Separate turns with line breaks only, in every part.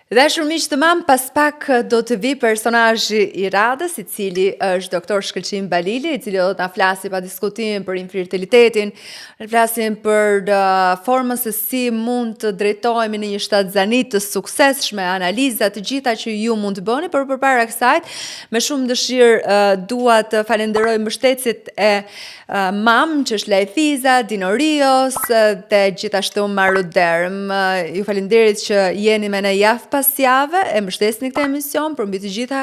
Dhe miq të mam, pas pak do të vi personazhi i radhës, i cili është doktor Shkëlqim Balili, i cili do të na flasi pa diskutim për infertilitetin, të flasim për formën se si mund të drejtohemi në një shtatzani të suksesshme, analiza të gjitha që ju mund të bëni, por përpara kësaj, me shumë dëshirë dua të falenderoj mbështetësit e mam, që është Lajthiza, Dinorios, dhe gjithashtu Maruderm. Ju falenderit që jeni me në javë pas jave, e mbështesni këtë emision, për mbi të gjitha,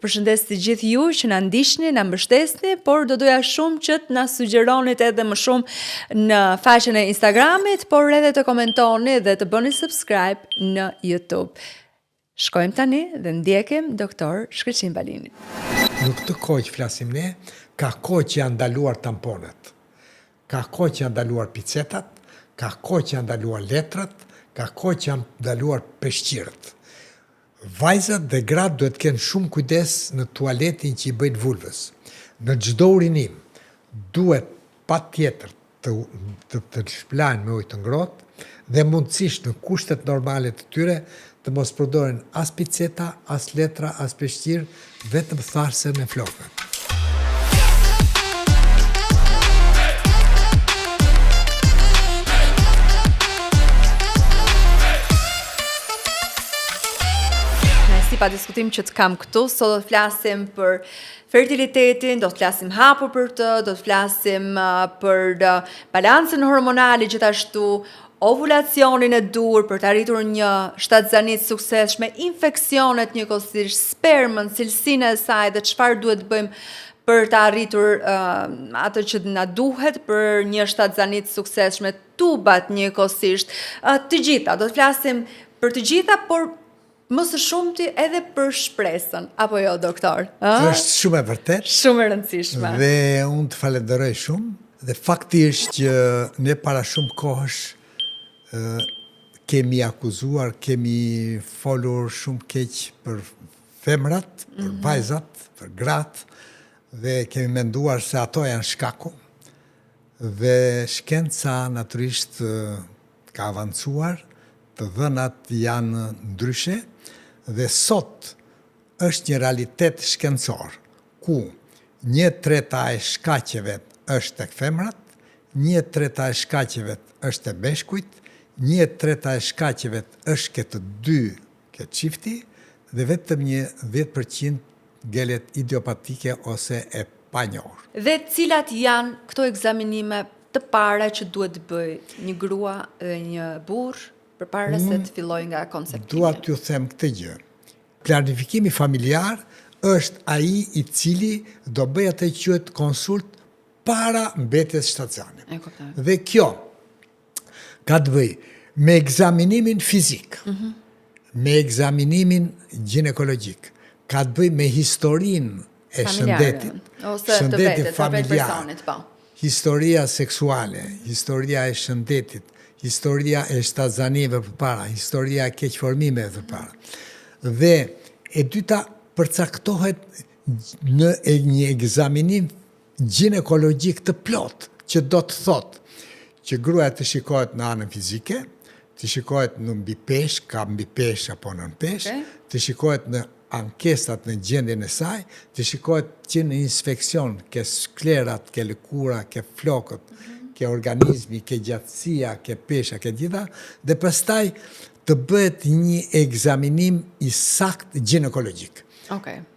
përshëndes të gjithë ju që na ndiqni, na mbështesni, por do doja shumë që të na sugjeronit edhe më shumë në faqen e Instagramit, por edhe të komentoni dhe të bëni subscribe në YouTube. Shkojmë tani dhe ndjekim doktor Shkëlqim Balinin.
Në këtë kohë që flasim ne, ka kohë që janë ndaluar tamponet, ka kohë që janë ndaluar picetat, ka kohë që janë ndaluar letrat, ka kohë që janë ndaluar peshqirët. Vajzat dhe gratë duhet të kenë shumë kujdes në tualetin që i bëjnë vulvës. Në çdo urinim duhet patjetër të shplanë me ujë të ngrohtë dhe mundësisht në kushtet normale të tyre të mos përdoren as piceta, as letra, as peshqir, vetëm tharse me flokë.
Pa diskutim që të kam këtu, sot do të flasim për fertilitetin, do të flasim hapur për të, do të flasim për balancën hormonale, gjithashtu ovulacionin e dur për të arritur një shtatzani të suksesshme, infeksionet njëkohësisht, spermën, cilësinë e saj dhe çfarë duhet të bëjmë për të arritur atë që na duhet për një shtatzani të suksesshme, tubat njëkohësisht, të gjitha, do të flasim për të gjitha, por më së shumti edhe për shpresën, apo jo, doktor?
Është shumë e vërtet.
Shumë e rëndësishme.
Dhe unë të falenderoj shumë, dhe fakti është që ne para shumë kohësh kemi akuzuar, kemi folur shumë keq për femrat, për vajzat, për gratë, dhe kemi menduar se ato janë shkaku, dhe shkenca natyrisht ka avancuar, të dhënat janë ndryshe, dhe sot është një realitet shkencor, ku 1/3 e shkaqeve është tek femrat, 1/3 e shkaqeve është e beshkujt, 1/3 e shkaqeve është këtë dy, këtë çifti, dhe vetëm një 10% gelet idiopatike ose e panjohur.
Dhe cilat janë këto ekzaminime të para që duhet të bëj një grua dhe një burr përpara se të filloj nga konceptimi?
Dua t'ju them këtë gjë. Planifikimi familjar është ai i cili do bëj atë që quhet konsult para mbetjes shtatzane. Dhe kjo ka të bëj me ekzaminimin fizik, me ekzaminimin ginekologjik, ka të bëj me historinë e shëndetit, shëndetit familjar, historia seksuale, historia e shëndetit, historia e shtatzanive përpara, historia e keqformimeve përpara. Dhe e dyta përcaktohet në një ekzaminim ginekologjik të plot, që do të thotë që gruaja të shikohet në anën fizike, të shikohet në mbi peshk, ka mbi peshk apo nën peshk, të shikohet në ankesat në gjendjen e saj, të shikohet që në inspeksion ke sklerat, ke lëkura, ke flokët, ke organizmi, ke gjatësia, ke pesha, ke gjitha, dhe pastaj të bëhet një ekzaminim i sakt ginekologjik,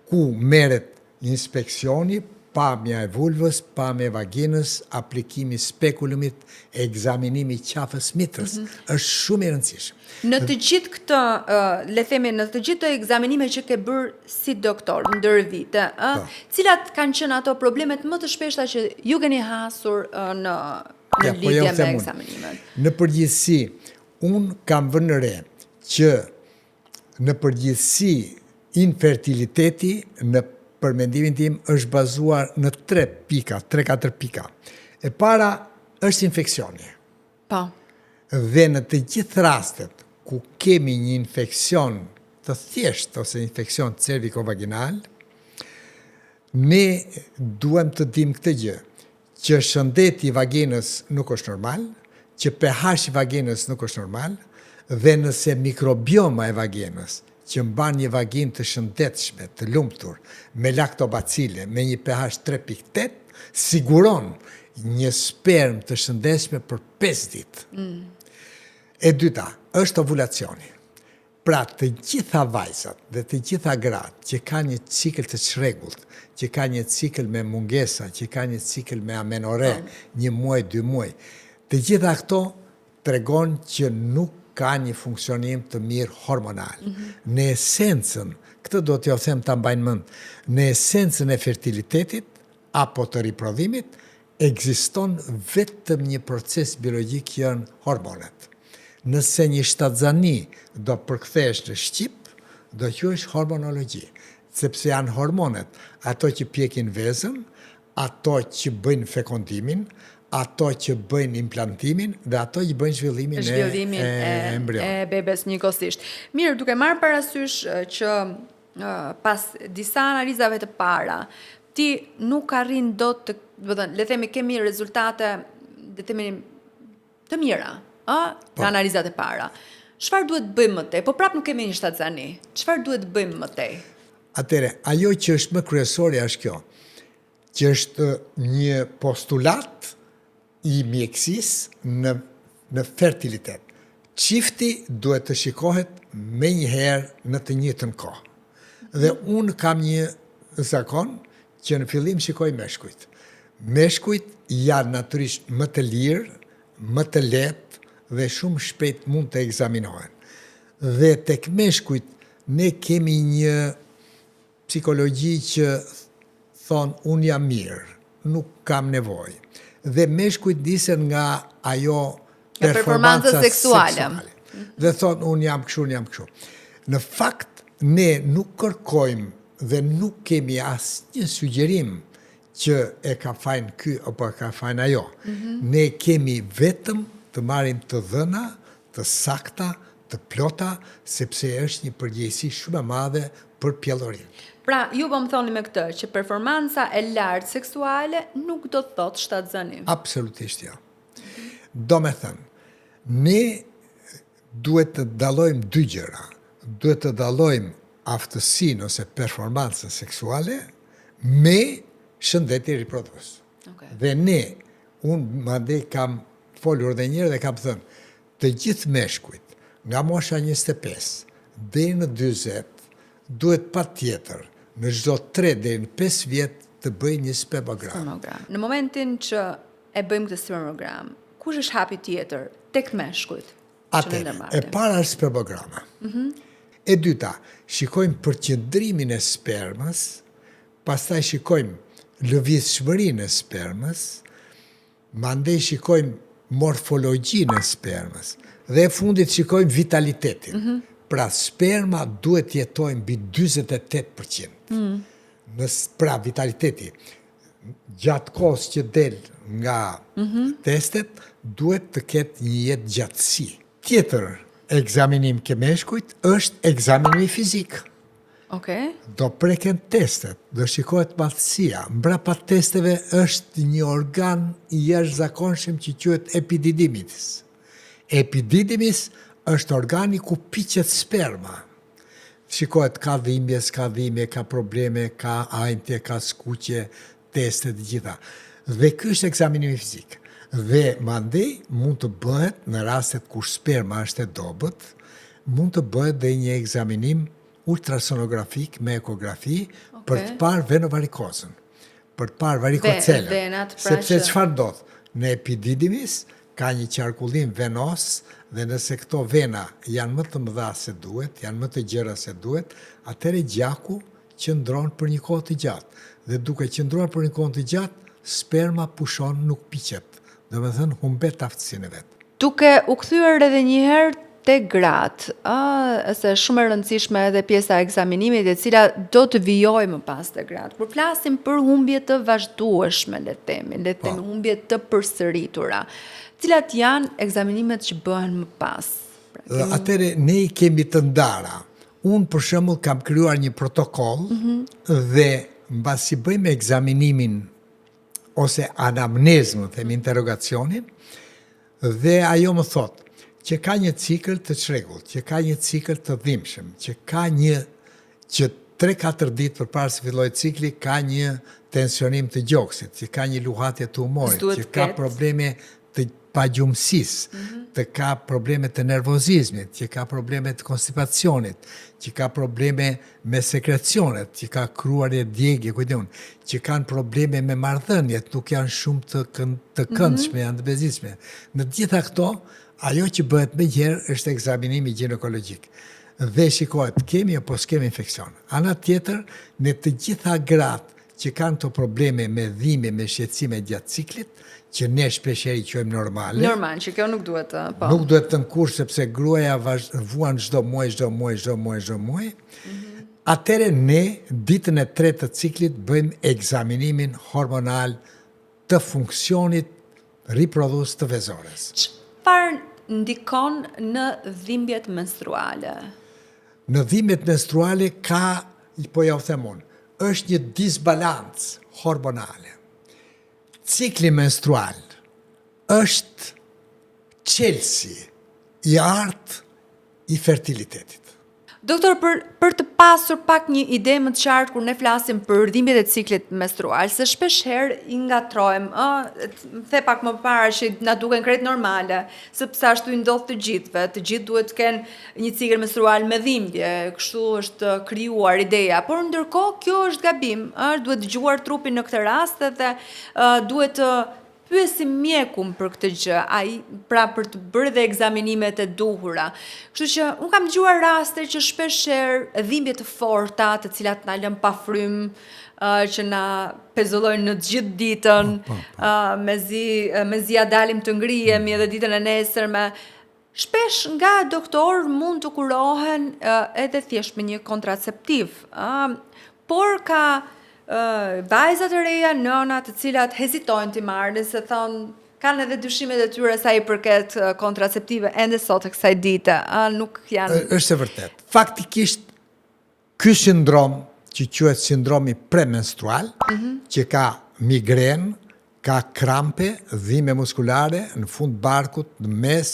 ku merret inspeksioni, pamja e vulvës, pamja e vaginës, aplikimi spekulumit, ekzaminimi qafës mitrës, është shumë i rëndësishëm.
Në të gjithë këtë, le themi, në të gjithë të ekzaminime që ke bërë si doktor ndër vite, cilat kanë qenë ato problemet më të shpeshta që ju keni hasur në lidhje me ekzaminimet?
Në përgjithësi, unë kam vënë re që në përgjithësi infertiliteti në për mendimin tim është bazuar në 3-4 pika. E para është infeksioni.
Po.
Dhe në të gjithë rastet ku kemi një infeksion të thjesht ose infeksion cervico-vaginal, ne duhem të dim këtë gjë, që shëndeti i vaginës nuk është normal, që pH i vaginës nuk është normal, Dhe nëse mikrobioma e vaginës, që mban një vaginë të shëndetshme, të lumtur, me laktobacile, me një pH 3.8, siguron një sperm të shëndetshme për 5 ditë. E dyta, është ovulacioni. Pra të gjitha vajzat dhe të gjitha gratë që ka një cikël të çrregullt, që ka një cikël me mungesa, që ka një cikël me amenore, 1 muaj, 2 muaj, të gjitha këto tregon që nuk ka një funksionim të mirë hormonal. Në esencën, këtë do t'jo them ta mbajnë mend, në esencën e fertilitetit apo të riprodhimit ekziston vetëm një proces biologjik, janë hormonet. Nëse një shtatzani do përkthesh në shqip, do quhesh hormonologji, sepse janë hormonet, ato që pjekin vezën, ato që bëjnë fekondimin, ato që bëjnë implantimin dhe ato që bëjnë zhvillimin e embrion.
E bebes njëkohësisht. Mirë, duke marrë parasysh që pas disa analizave të para, ti nuk arrin dot të, le themi kemi rezultate, le themi të mira, në analizat e para. Çfarë duhet bëjmë më tej? Po prap nuk kemi një shtatzani. Çfarë duhet bëjmë më tej?
Atëre, ajo që është më kryesorja është kjo, që është një postulat i mjekësisë në fertilitet. Çifti duhet të shikohet me njëherë në të njëjtën kohë. Dhe unë kam një zakon që në fillim shikoj meshkujt. Meshkujt janë natyrisht më të lirë, më të lehtë dhe shumë shpejt mund të ekzaminohen. Dhe tek meshkujt ne kemi një psikologji që thonë unë jam mirë, nuk kam nevojë. Dhe meshkujt disen nga ajo performanca seksuale. Dhe thonë unë jam kështu. Në fakt, ne nuk kërkojmë dhe nuk kemi asnjë sugjerim që e ka fajin ky apo ka fajin ajo. Ne kemi vetëm të marrim të dhëna, të sakta, të plota, sepse është një përgjegjësi shumë e madhe për pjellorinë.
Pra, ju po më thoni me këtë, që performanca e lartë seksuale nuk do të thotë shtatzani.
Absolutisht jo. Do me thënë, ne duhet të dallojmë dy gjëra. Duhet të dallojmë aftësinë ose performancën seksuale me shëndetin riprodhues. Dhe ne, unë madje kam folur dhe njërë dhe kam thënë, të gjithë meshkujt, nga mosha 25 dhe në 40, duhet pa tjetër, në çdo 3 dhe në 5 vjet të bëjnë një spermogram.
Në momentin që e bëjmë këtë spermogram, kush është hapi tjetër tek meshkujt?
Atëherë, e para është spermograma. E dyta, shikojmë përqendrimin e spermës, pastaj shikojmë lëvizshmërinë e spermës, mandej shikojmë morfologjinë e spermës, dhe e fundit shikojmë vitalitetin. Pra sperma duhet jetojnë mbi 48%. Pra vitaliteti, gjatë kohës që del nga testet, duhet të ketë një jetë gjatësi. Tjetër ekzaminim ke meshkujt është ekzaminimi fizik. Do preken testet, do shikohet madhësia. Mbrapa testeve është një organ i jashtëzakonshëm që quhet epididymis. Epididymis është organi ku piqet sperma. Shikohet ka dhimbje, s'ka dhimbje, ka probleme, ka ajntje, ka skuqje, testet të gjitha. Dhe ky është ekzaminimi fizik. Dhe mandej mund të bëhet në rastet kur sperma është e dobët, mund të bëhet dhe një ekzaminim ultrasonografik me ekografi për të parë venovarikozën, për të parë varikocelën. Sepse çfarë ndodh? Në epididymis ka një qarkullim venos dhe nëse këto vena janë më të mëdha se duhet, janë më të gjera se duhet, atëherë gjaku qëndron për një kohë të gjatë. Dhe duke qëndruar për një kohë të gjatë, sperma pushon, nuk piqet. Domethënë humbet aftësinë e vet.
Duke u kthyer edhe një herë te gratë, se shumë e rëndësishme edhe pjesa e ekzaminimit e cila do të vijojë më pas te gratë. Kur flasim për humbje të vazhdueshme, le të themi humbje të përsëritura, cilat janë ekzaminimet që bëhen më pas?
Atëre ne i kemi të ndara. Unë për shembull kam krijuar një protokoll dhe mbasi bëjmë ekzaminimin ose anamnezën, themi interrogacionin, dhe ajo më thotë, që ka një cikël të çrregullt, që ka një cikël të dhimbshëm, që 3-4 ditë përpara se fillojë cikli ka një tensionim të gjoksit, që ka një luhatje të humorit, që ka probleme të pagjumësisë, të ka probleme të nervozizmit, që ka probleme të konstipacionit, që ka probleme me sekrecionet, që ka kruarje djegje, që kanë probleme me marrëdhëniet, nuk janë shumë të këndshme, janë të bezishme. Në gjitha këto, ajo që bëhet më herë është ekzaminimi ginekologjik. Dhe shikohet, kemi apo s'kemi infekcion. Ana tjetër, në të gjitha gratë që kanë të probleme me dhimbje, me shqetësime gjatë ciklit, që ne shpeshherë i quajmë normale.
Normal, që kjo nuk duhet të, po.
Nuk duhet të nkurë sepse gruaja vuan çdo muaj. Atëre ne ditën e 3 të ciklit bëjmë ekzaminimin hormonal të funksionit riprodhues të vezores.
Çfarë ndikon në dhimbjet menstruale?
Në dhimbjet menstruale ka, po ja u them unë, është një disbalancë hormonale. Cikli menstrual është çelësi i artë i fertilitetit.
Doktor, për të pasur pak një ide më të qartë kur ne flasim për dhimbjet e ciklit menstrual, se shpeshherë i ngatrojmë, the pak më parë që na duken krejt normale, sepse ashtu i ndodh të gjithë duhet të kenë një cikël menstrual me dhimbje, kështu është krijuar ideja, por ndërkohë kjo është gabim, duhet dëgjuar trupin në këtë rast dhe duhet të pyesim mjekun për këtë gjë, pra për të bërë dhe ekzaminimet e duhura. Kështu që unë kam dëgjuar raste që shpeshherë dhimbje të forta, të cilat na lën pa frymë, që na pezullojnë në gjithë ditën, mezi ja dalim të ngrihemi edhe ditën e nesërme. Shpesh nga doktor mund të kurohen edhe thjesht me një kontraceptiv, por ka vajzat e reja, nëna të cilat hezitojnë t'i marrin, se thonë kanë edhe dyshimet e tyre sa i përket kontraceptive ende sot e kësaj dite, nuk janë.
Është e vërtet. Faktikisht ky sindrom që quhet sindromi premenstrual, që ka migren, ka krampe, dhimbje muskulare në fund barkut, në mes,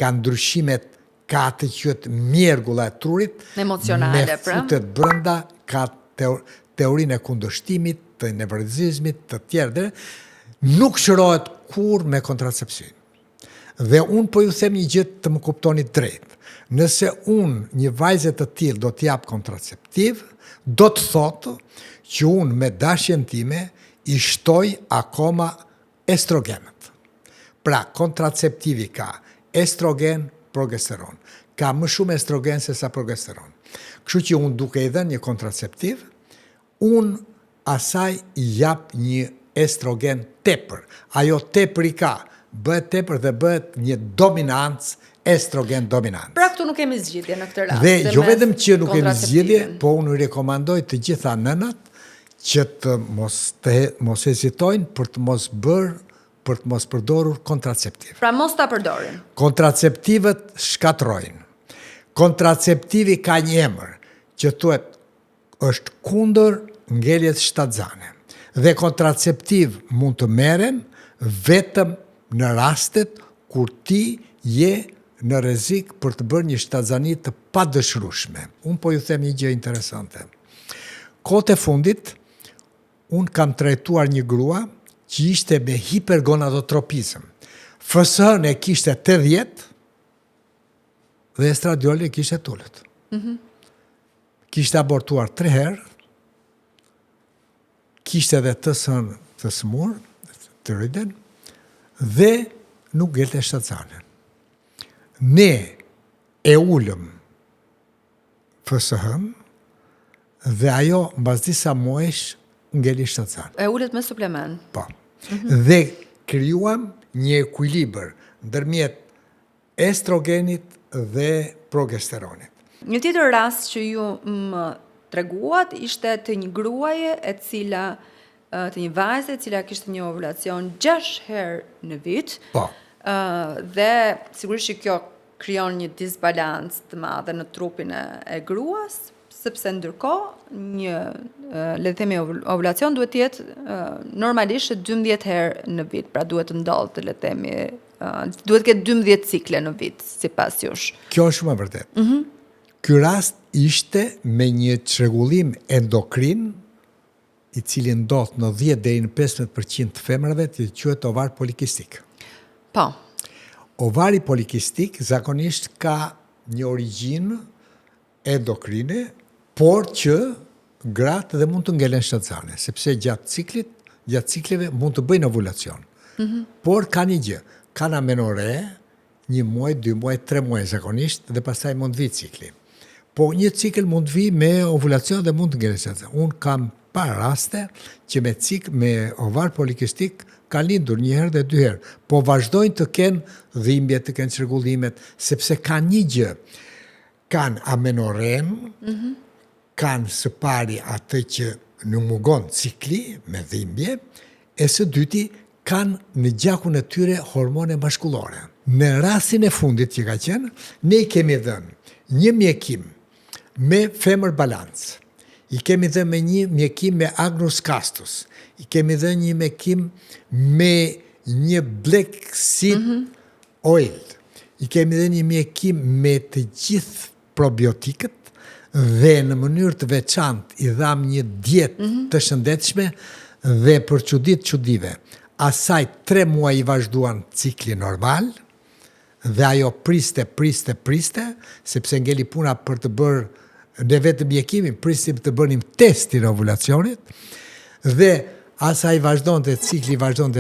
ka ndryshimet, ka të quhet mjergulla e trurit,
emocionale,
me futet brenda, ka teorinë e kundërshtimit, të nevrozizmit, të tjerë, nuk shërohet kur me kontracepcion. Dhe unë po ju them një gjë të më kuptoni drejt. Nëse unë një vajzë të tillë do t'i jap kontraceptiv, do të thotë që unë me dashjen time i shtoj akoma estrogenet. Pra, kontraceptivi ka estrogen, progesteron. Ka më shumë estrogen se sa progesteron. Kështu që unë duke i dhënë një kontraceptiv, unë asaj i jap një estrogen tepër. Ajo tepër i ka, bëhet tepër dhe bëhet një dominancë, estrogen dominancë.
Pra këtu nuk kemi zgjidhje në këtë rast.
Dhe jo vetëm që nuk kemi zgjidhje, po unë rekomandoj të gjitha nënat që të mos hezitojnë për të mos përdorur kontraceptiv.
Pra mos ta përdorin.
Kontraceptivet shkatrojnë. Kontraceptivi ka një emër që thuhet është kundër ngeljes shtatzane. Dhe kontraceptiv mund të merren vetëm në rastet kur ti je në rrezik për të bërë një shtatzani të padëshrueshme. Unë po ju them një gjë interesante. Kohët e fundit, unë kam trajtuar një grua që ishte me hipergonadotropizëm. FSH-n e kishte 80 dhe estradiolin e kishte tulët. Kishte abortuar 3 herë, kishte edhe TSH-n të smur, të rriden, dhe nuk ngelte shtatzanen. Ne e ulëm FSH-n dhe ajo mbas disa muajsh ngeli shtatzanen.
E ulet me suplement.
Po. Dhe krijuam një ekuilibër ndërmjet estrogenit dhe progesteronit.
Një tjetër rast që ju më treguat ishte të një gruaje të një vajze e cila kishte një ovulacion 6 herë në vit.
Po.
Dhe sigurisht që kjo krijon një disbalancë të madhe në trupin e gruas, sepse ndërkohë një le të themi ovulacion duhet të jetë normalisht 12 herë në vit, pra duhet të ndodhë le të themi duhet ketë 12 cikle në vit, sipas jush.
Kjo është shumë e vërtet. Ky rast ishte me një çrregullim endokrin i cili ndodh në 10 deri në 15% të femrave, që quhet ovar polikistik.
Po.
Ovari polikistik zakonisht ka një origjinë endokrine, por që gratë dhe mund të ngelen shtatzane, sepse gjatë cikleve mund të bëjnë ovulacion. Por ka një gjë, kanë amenore, 1 muaj, 2 muaj, 3 muaj zakonisht, dhe pastaj mund vi cikli. Po një cikël mund vi me ovulacion dhe mund të ngelen shtatzane. Unë kam par raste që me ovar polikistik ka lindur 1 herë dhe 2 herë, po vazhdojnë të kenë dhimbje, të kenë çrregullimet, sepse ka një gjë, kanë amenoren, kanë së pari atë që nuk mungon cikli me dhimbje, e së dyti kanë në gjakun e tyre hormone mashkullore. Në rastin e fundit që ka qenë, ne i kemi dhënë një mjekim me femër balancë, i kemi dhënë me një mjekim me agnus castus, i kemi dhënë një mjekim me një black seed oil, i kemi dhënë një mjekim me të gjithë probiotikët, dhe në mënyrë të veçantë i dham një dietë të shëndetshme dhe për çudive. Asaj 3 muaj i vazhduan cikli normal dhe ajo priste, sepse ngeli puna për të bërë ne vetëm mjekimin, pristim të bënim testin e ovulacionit dhe asaj vazhdonte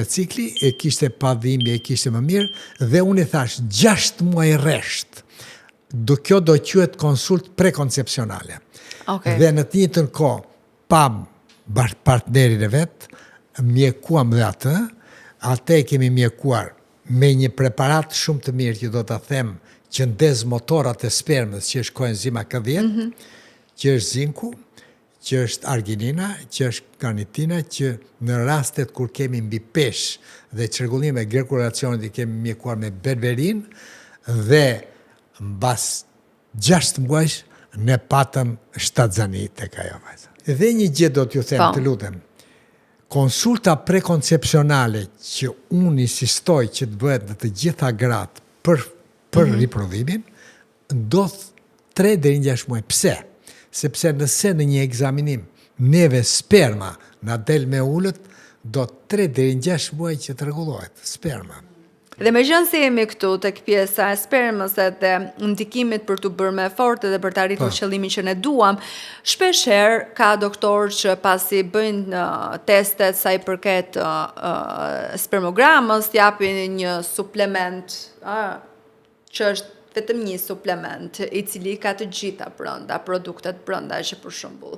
cikli, e kishte pa dhimbje, e kishte më mirë dhe unë i thash 6 muaj rresht. Kjo do quhet konsult prekoncepcionale.
Okay.
Dhe në të njëjtën kohë pam partnerin e vet, mjekuam dhe atë e kemi mjekuar me një preparat shumë të mirë që do ta them që ndez motorat e spermës, që është koenzima K10, që është zinku, që është arginina, që është karnitina, që në rastet kur kemi mbi pesh dhe çrregullime grekulacionit i kemi mjekuar me berberin dhe mbas 6 muajsh ne patëm shtatzani tek ajo vajza. Dhe një gjë do t'ju them, të lutem. Konsulta prekoncepcionale që unë insistoj që të bëhet në të gjitha gratë për riprodhimin, ndodh 3 deri në 6 muaj. Pse? Sepse nëse në një ekzaminim neve sperma na del me ullët, do 3 deri në 6 muaj që të rregullohet sperma.
Dhe me gjënë se jemi këtu të pjesa e spermës dhe ndikimit për të bërë me forte dhe për të arritur qëllimin që ne duam, shpesher ka doktor që pasi bëjnë testet sa i përket spermogramës, japin një suplement, që është vetëm një suplement, i cili ka të gjitha brenda, produktet brenda, që për shembull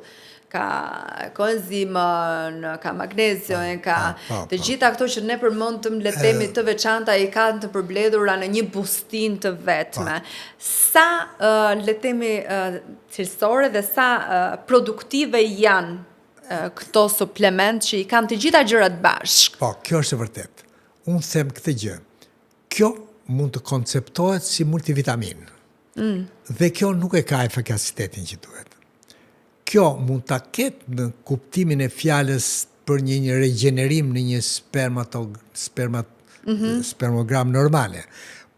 ka koenzimën, ka magnezion, ka të gjitha këto që ne përmendëm le të themi të veçanta i kanë të përbledhura në një bustin të vetme. Sa le të themi cilësore dhe sa produktive janë këto suplement që i kanë të gjitha gjërat bashkë?
Po, kjo është e vërtet. Unë them këtë gjë. Kjo mund të konceptohet si multivitamin. Dhe kjo nuk e ka efikasitetin që duhet. Kjo mund ta ketë në kuptimin e fjalës për një regenerim në një spermogram normale.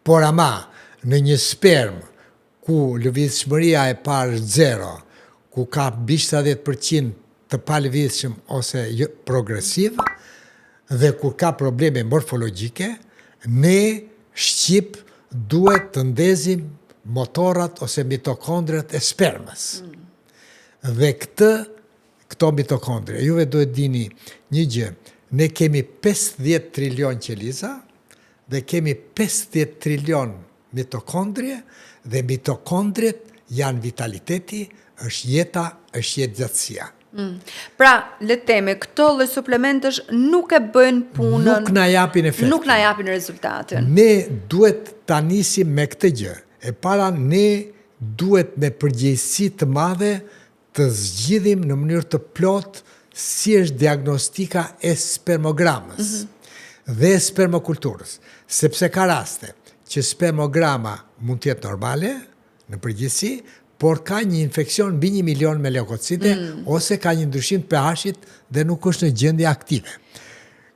Por ama, në një sperm ku lëvizshmëria e parë është 0, ku ka mbi 70% të palëvizshëm ose progresiv, dhe kur ka probleme morfologjike, ne shqip duhet të ndezim motorat ose mitokondriat e spermës. Dhe këto mitokondria, juve duhet dini një gjë, ne kemi 50 trilion qeliza dhe kemi 50 trilion mitokondrie dhe mitokondriet janë vitaliteti, është jeta, është jetëgjatësia.
Pra, le të themi, këto lloj suplementesh nuk e bëjnë punën,
nuk na japin efektin,
nuk na japin rezultatin.
Ne duhet ta nisim me këtë gjë. E para, ne duhet me përgjegjësi të madhe të zgjidhim në mënyrë të plot si është diagnostika e spermogramës dhe spermokulturës. Sepse ka raste që spermograma mund të jetë normale në përgjithësi, por ka një infeksion mbi 1 milion me leukocite ose ka një ndryshim të pH-it dhe nuk është në gjendje aktive.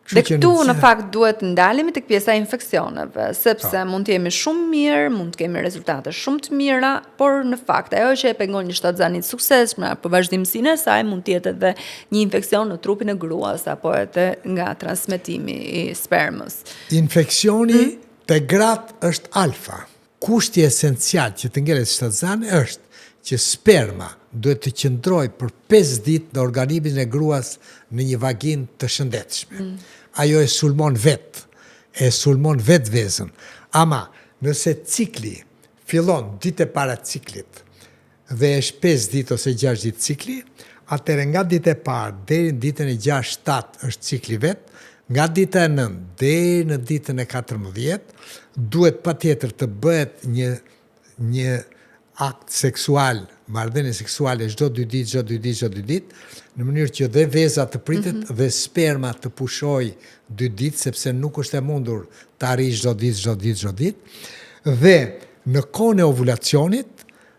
Dhe këtu në fakt duhet ndalemi tek pjesa e infeksioneve, sepse mund të jemi shumë mirë, mund të kemi rezultate shumë të mira, por në fakt ajo që e pengon një shtatzani të suksesshme për vazhdimsinë e saj mund të jetë edhe një infeksion në trupin e gruas apo edhe nga transmetimi i spermës.
Infeksioni te gratë është alfa. Kushti esencial që të ngelet shtatzani është që sperma duhet të qëndroj për 5 ditë në organizmin e gruas në një vagin të shëndetshme. Ajo e sulmon vetë vezën. Ama nëse cikli fillon ditë e para ciklit dhe është 5 ditë ose 6 ditë cikli, atëherë nga ditë e parë deri në ditën e 6-7 është cikli vetë, nga dita e 9 deri në ditën e 14 duhet patjetër të bëhet një akt seksual, marrëdhënie seksuale çdo 2 ditë, në mënyrë që dhe veza të pritet dhe sperma të pushoj 2 ditë, sepse nuk është e mundur të arrish çdo ditë. Dhe në kohën e ovulacionit,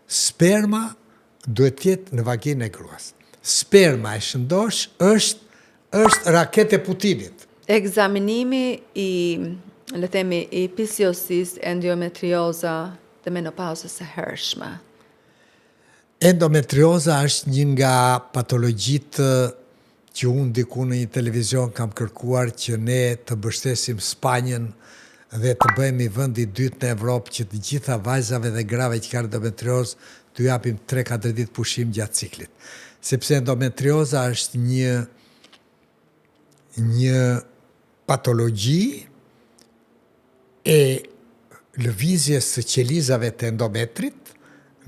sperma duhet të jetë në vaginën e gruas. Sperma e shëndosh është raketë e Putinit.
Ekzaminimi le themi i PCOS-is, endometrioza dhe menopauzës së hershme.
Endometrioza është një nga patologjitë që unë diku në një televizion kam kërkuar që ne të mbështesim Spanjën dhe të bëhemi vendi i dytë në Evropë që të gjitha vajzave dhe grave që kanë endometriozë t'u japim 3-4 ditë pushim gjatë ciklit. Sepse endometrioza është një patologji e lëvizjes së qelizave të endometrit,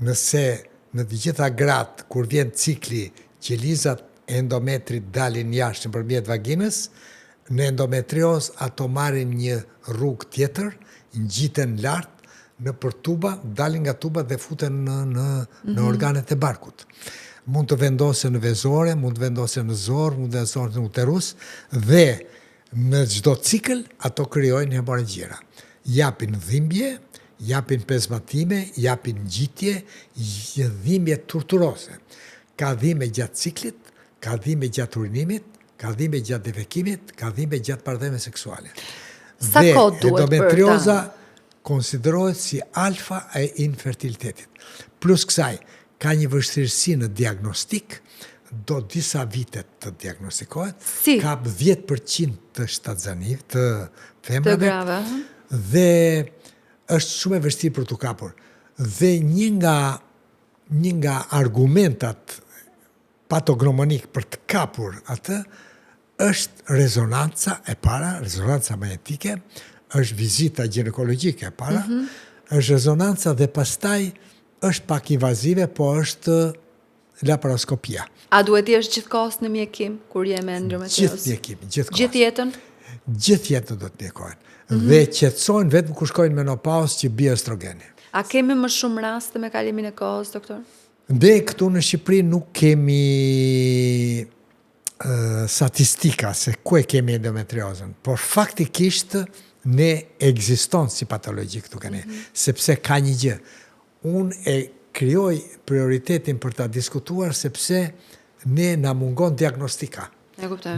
nëse në të gjitha gratë, kur vjen cikli, qelizat e endometrit dalin jashtë nëpërmjet vaginës, në endometrioz ato marrin një rrugë tjetër, ngjiten lart nëpër tuba, dalin nga tuba dhe futen në organet e barkut. Mund të vendosen në vezore, mund të vendosen në zorë, mund të vendosen në uterus, dhe në çdo cikël ato krijojnë hemorragjira. Japin dhimbje, japin pezmatime, japin ngjitje, dhimbje torturose. Ka dhimbje gjatë ciklit, ka dhimbje gjatë urinimit, ka dhimbje gjatë defekimit, ka dhimbje gjatë marrëdhënieve seksuale.
Sa kohë duhet për ta?
Endometrioza konsiderohet si alfa e infertilitetit. Plus kësaj, ka një vështirësi në diagnostik, do disa vite të diagnostikohet, ka 10% të shtatzanive, të femrave,
të grave,
dhe është shumë e vështirë për t'u kapur. Dhe një nga argumentat patognomonik për të kapur atë është rezonanca e para, rezonanca magnetike, është vizita ginekologjike e para, është rezonanca dhe pastaj është pak invazive, po është laparoskopia.
A duhet të jesh gjithkohës në mjekim kur je me endometriozë?
Gjithë mjekim, gjithkohës.
Gjithë jetën?
Gjithë jetën do të mjekohen. Dhe qetësojnë vetëm kur shkojnë menopauzë që bie estrogeni.
A kemi më shumë raste me kalimin e kohës, doktor?
Dhe këtu në Shqipëri nuk kemi statistika se ku e kemi endometriozën, por faktikisht ne ekziston si patologji këtu kene, sepse ka një gjë. Unë e krijoj prioritetin për ta diskutuar sepse ne na mungon diagnostika.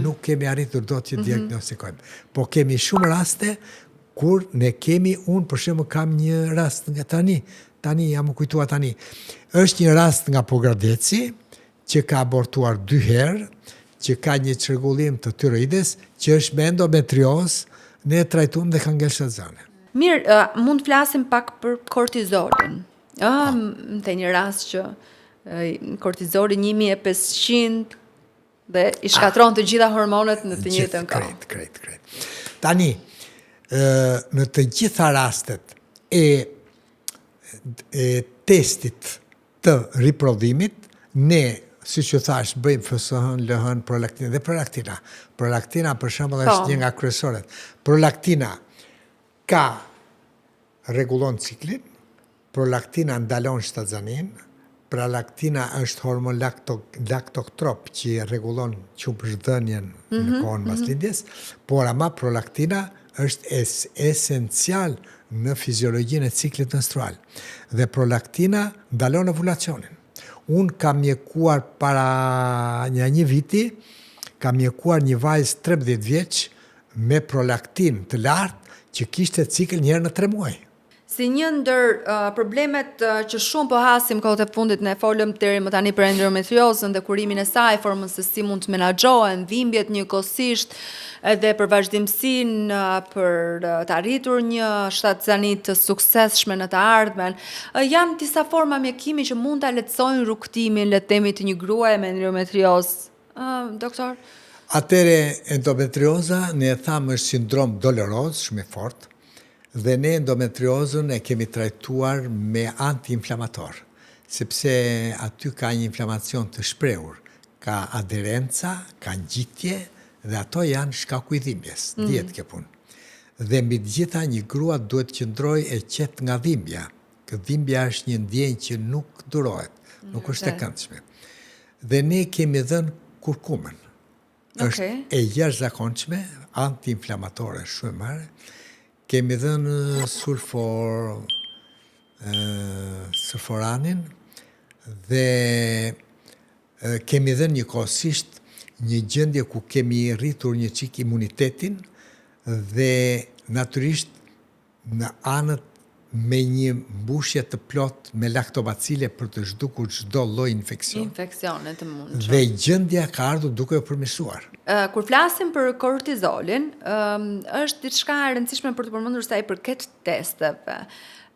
Nuk kemi arritur dot që diagnostikojmë. Po kemi shumë raste kur ne kemi, unë për shembull kam një rast nga tani jam u kujtuar tani. Është një rast nga Pogradeci që ka abortuar 2 herë, që ka një çrregullim të tiroides, që është me endometriozë, ne e trajtuam dhe ka ngel shtatzane.
Mirë, mund të flasim pak për kortizolin. Të një rast që kortizoli 1500 dhe i shkatron të gjitha hormonet në të njëjtën kohë.
Krejt. Tani, në të gjitha rastet e testit të riprodhimit, ne, siç u thash, bëjmë FSH-n, LH-n, prolaktinë dhe prolaktina. Prolaktina për shembull është një nga kryesoret. Prolaktina ka rregullon ciklin, prolaktina ndalon shtatzanin, prolaktina është hormon laktotrop që rregullon qumështdhënien në kohën pas lindjes, por ama prolaktina është esencial në fiziologjinë e ciklit menstrual. Dhe prolaktina ndalon ovulacionin. Unë kam mjekuar para një viti, kam mjekuar një vajzë 13 vjeç me prolaktin të lartë që kishte cikël një herë në 3 muaj.
Si një ndër problemet që shumë po hasim kohët e fundit, ne folëm deri më tani për endometriozën dhe kurimin e saj, formën se si mund të menaxhohen dhimbjet njëkohësisht, edhe për vazhdimsinë për të arritur një shtatzani të suksesshme në të ardhmen. Janë disa forma mjekimi që mund ta lehtësojnë rrugtimin, le të themi, të një gruaje me endometriozë. Doktor?
Atëre endometrioza ne e thamë është sindrom doloroz shumë i fortë. Dhe ne endometriozën e kemi trajtuar me anti-inflamator, sepse aty ka një inflamacion të shprehur, ka aderenca, ka ngjitje dhe ato janë shkaku i dhimbjes, dihet kjo punë. Dhe mbi të gjitha një grua duhet qëndroj e qetë nga dhimbja. Dhimbja është një ndjenjë që nuk durohet, nuk është e këndshme. Dhe ne kemi dhënë kurkumën. Është e jashtëzakonshme, anti-inflamatore shumë marrë. Kemi dhënë sulforanin dhe kemi dhënë njëkohësisht një gjendje ku kemi rritur një çik imunitetin dhe natyrisht në anët me një mbushje të plot me laktobacile për të zhdukur çdo lloj infeksioni.
Infeksione të mundshme.
Dhe gjendja ka ardhur duke u përmirësuar.
Kur flasim për kortizolin, është diçka e rëndësishme për të përmendur sa i përket testeve.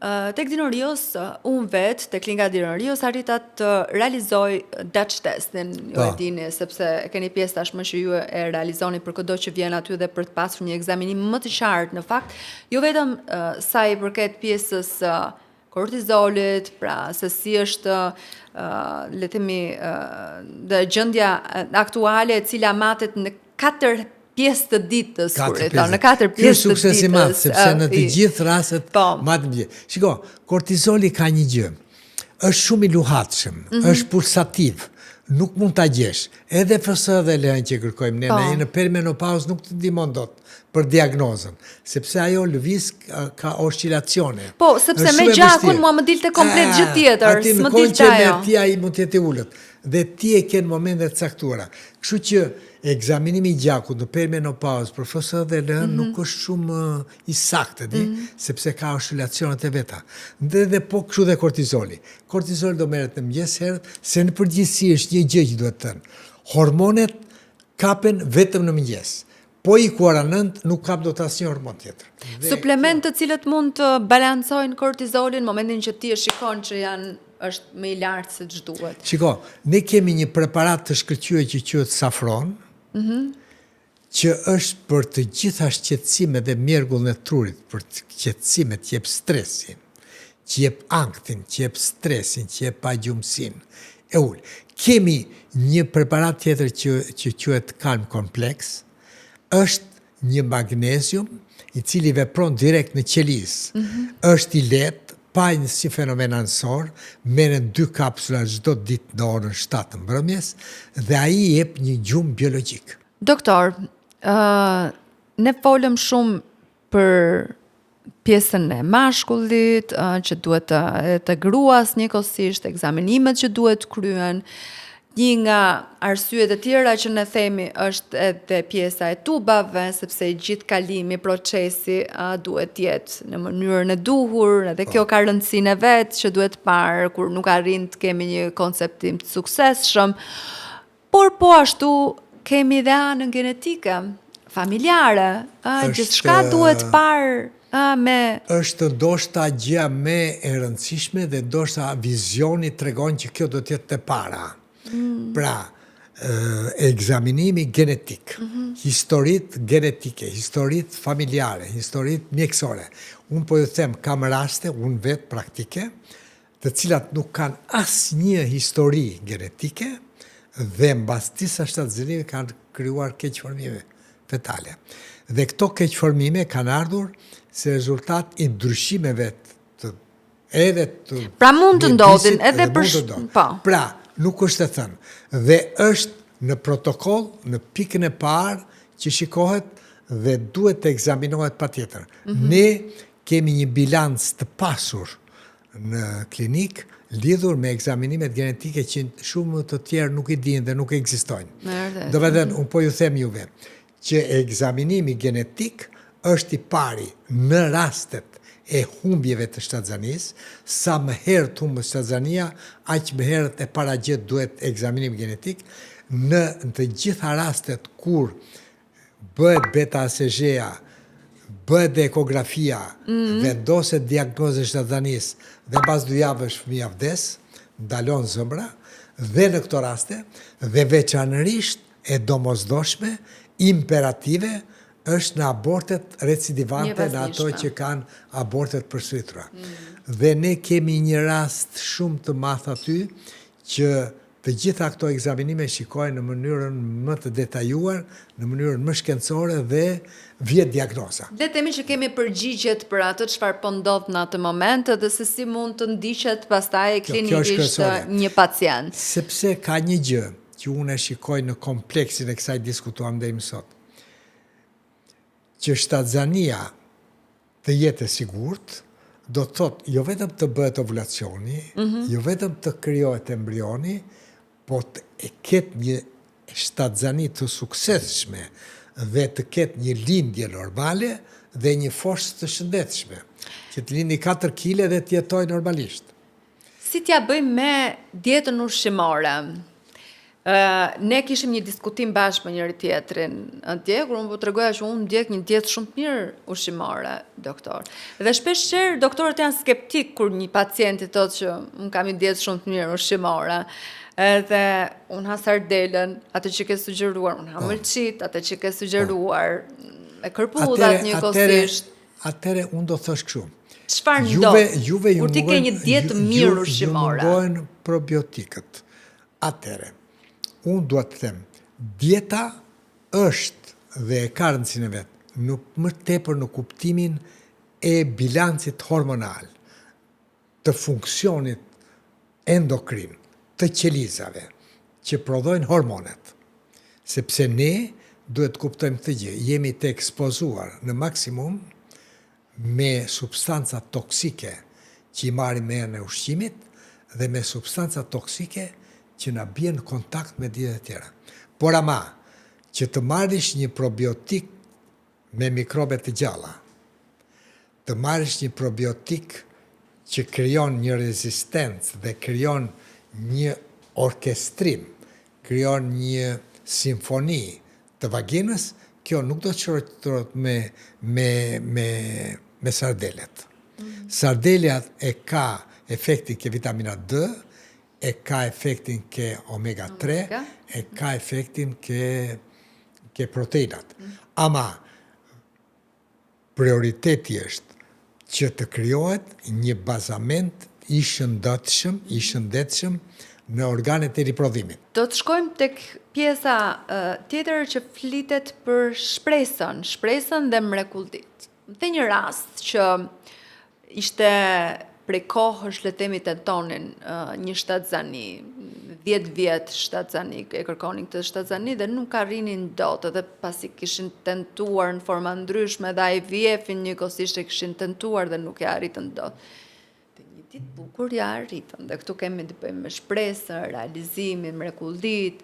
Tek Dinorios, unë vetë, tek Klinika Dinorios, arrita të realizoj Dutch testin, ju e dini, sepse keni pjesë tashmë që ju e realizoni për kudo që vjen aty dhe për të pasur një ekzaminim më të qartë në fakt, jo vetëm sa i përket pjesës kortizolit, pra se si është le të themi dhe gjendja aktuale e cila matet në 4 pjesë të ditës, në 4 pjesë të ditës.
Ky sukses i madh, sepse në të gjithë rastet matet më. Shiko, kortizoli ka një gjë. Është shumë i luhatshëm, është pulsativ, nuk mund ta gjesh. Edhe FS dhe LN që kërkojmë ne në perimenopauzë nuk të ndihmon dot për diagnozën, sepse ajo lëviz ka oscilacione.
Po, sepse me gjakun mua më dilte komplet gjë tjetër, s'më dilte ajo.
Ti ai mund të jetë ulët dhe ti e ke në momentet caktuara. Kështu që ekzaminimi i gjakut në perimenopauzë për FS dhe LN nuk është shumë i saktë, sepse ka oscilacionet e veta. Dhe po kështu dhe kortizoli. Kortizoli do merret në mëngjes herët, se në përgjithësi është një gjë që duhet të thënë. Hormonet kapen vetëm në mëngjes. Po i kuaranënd nuk kap dot asnjë hormon tjetër.
Suplement të cilët mund të balancojnë kortizolin në momentin që ti e shikon që është më i lartë se ç'duhet.
Shiko, ne kemi një preparat të shkëlqyer që quhet safron, që është për të gjitha shqetësimet dhe mjergullin e trurit, për shqetësimet që jep stresin, që jep anktin, që jep stresin, që jep pagjumsinë. E ul. Kemi një preparat tjetër që quhet Calm Complex, është një magnezium i cili vepron direkt në qelizë. Është i lehtë, pa si fenomen anësor, merren 2 kapsula çdo ditë në orën 7 të mbrëmjes dhe ai jep një gjumë biologjik.
Doktor, ne folëm shumë për pjesën e mashkullit, që duhet të gruas njëkohësisht, ekzaminimet që duhet kryen. Një nga arsyet e tjera që ne themi është edhe pjesa e tubave, sepse gjithë kalimi, procesi duhet jetë në mënyrën e duhur, edhe kjo ka rëndësinë e vet që duhet parë kur nuk arrin të kemi një konceptim të suksesshëm. Por po ashtu kemi dhe anën genetike, familjare, gjithçka duhet parë me...
është ndoshta gjëja më e rëndësishme dhe ndoshta vizioni tregon që kjo do të jetë të para. Pra, ekzaminimi genetik, historitë genetike, historitë familjare, historitë mjekësore. Unë po ju them, kam raste, unë vetë praktike, të cilat nuk kanë asnjë histori genetike dhe mbas disa shtatzënive kanë krijuar keqformime fetale. Dhe këto keqformime kanë ardhur si rezultat i ndryshimeve
pra mund të ndodhin edhe
Pra, nuk është e thënë. Dhe është në protokoll, në pikën e parë që shikohet dhe duhet të ekzaminohet patjetër. Ne kemi një bilanc të pasur në klinik lidhur me ekzaminimet genetike që shumë të tjerë nuk i dinë dhe nuk ekzistojnë. Do të thënë, unë po ju them juve që egzaminimi genetik është i pari në rastet e humbjeve të shtatzanisë, sa më herë të humbë shtatzania, aq më herët e paraqet duhet egzaminim genetik, në të gjitha rastet kur bëhet beta ACG-a, bëhet dhe ekografia, vendoset diagnoze shtatzanisë dhe pas 2 javësh fëmia vdes, ndalon zëmbra, dhe në këto raste, dhe veçanërisht e domosdoshme, imperative, është në abortet recidivante, në ato që kanë abortet përsëritura. Dhe ne kemi një rast shumë të madh aty, që të gjitha këto egzaminime shikojnë në mënyrën më të detajuar, në mënyrën më shkencore dhe vjet diagnoza.
Le të themi që kemi përgjigjet për atë çfarë po ndodh në atë moment dhe se si mund të ndiqet pastaj klinikisht një pacient.
Sepse ka një gjë që unë e shikoj në kompleksin e kësaj diskutuam deri më sot, që shtatzania të jetë e sigurt, do të thotë jo vetëm të bëhet ovulacioni, jo vetëm të krijohet embrioni, po të ketë një shtatzani të suksesshme dhe të ketë një lindje normale dhe një foshë të shëndetshme, që të lindi 4 kg dhe të jetoj normalisht.
Si t'ja bëjmë me dietën ushqimore? Ne kishim një diskutim bashkë me njëri tjetrin atje, kur unë po tregoja që unë ndjek një dietë shumë të mirë ushqimore, doktor. Dhe shpeshherë doktorët janë skeptik kur një pacienti thotë që unë kam një dietë shumë të mirë ushqimore. Edhe unë ha sardelën, atë që ke sugjeruar, unë ha mëlçit, atë që ke sugjeruar, me kërpudhat njëkohësisht.
Atëre unë do thosh kështu.
Çfarë ndodh? Kur ti ke një dietë mirë ushqimore?
Ju mungojnë probiotikët. Atëre, unë duhet të them, dieta është dhe e ka rëndësinë e vet, më tepër në kuptimin e bilancit hormonal, të funksionit endokrin, të qelizave, që prodhojnë hormonet. Sepse ne duhet kuptojmë këtë gjë, jemi të ekspozuar në maksimum me substanca toksike që i marrim me herën e ushqimit dhe me substanca toksike që na bien në kontakt me dietë tjera. Por ama, që të marrish një probiotik me mikrobe të gjalla, të marrish një probiotik që krijon një rezistencë dhe krijon një orkestrim, krijon një simfoni të vaginës, kjo nuk do të shoqërohet me sardelet. Sardelet e ka efektin ke vitamina D, e ka efektin ke omega 3, e ka efektin ke proteinat. Ama prioriteti është që të krijohet një bazament i shëndetshëm në organet e riprodhimit.
Do të shkojmë tek pjesa tjetër që flitet për shpresën dhe mrekullit. Dhe një rast që ishte prej kohësh le të themi tentonin një shtatzani, 10 vjet shtatzani, e kërkonin këtë shtatzani dhe nuk arrinin dot, edhe pasi kishin tentuar në forma ndryshme dhe IVF-in njëkohësisht e kishin tentuar dhe nuk e arritën dot. Ditë bukur ja arritën, dhe këtu kemi të bëjmë me shpresën, realizimin, mrekullit.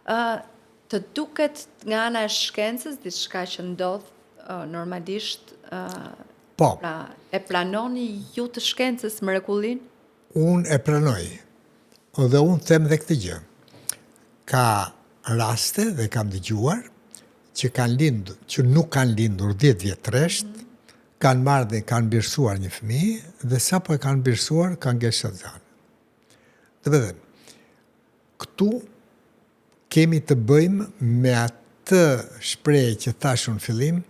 Të duket nga ana e shkencës diçka që ndodh normalisht?
Po.
Pra, e planoni ju të shkencës mrekullin?
Unë e pranoj. Dhe unë them dhe këtë gjë. Ka raste dhe kam dëgjuar që nuk kanë lindur 10 vjet rresht, kanë marrë dhe kanë birësuar një fëmijë dhe sapo e kanë birësuar kanë ngelë shtatzan. Dhe vedem, këtu kemi të bëjmë me atë shprehje që thash në fillim,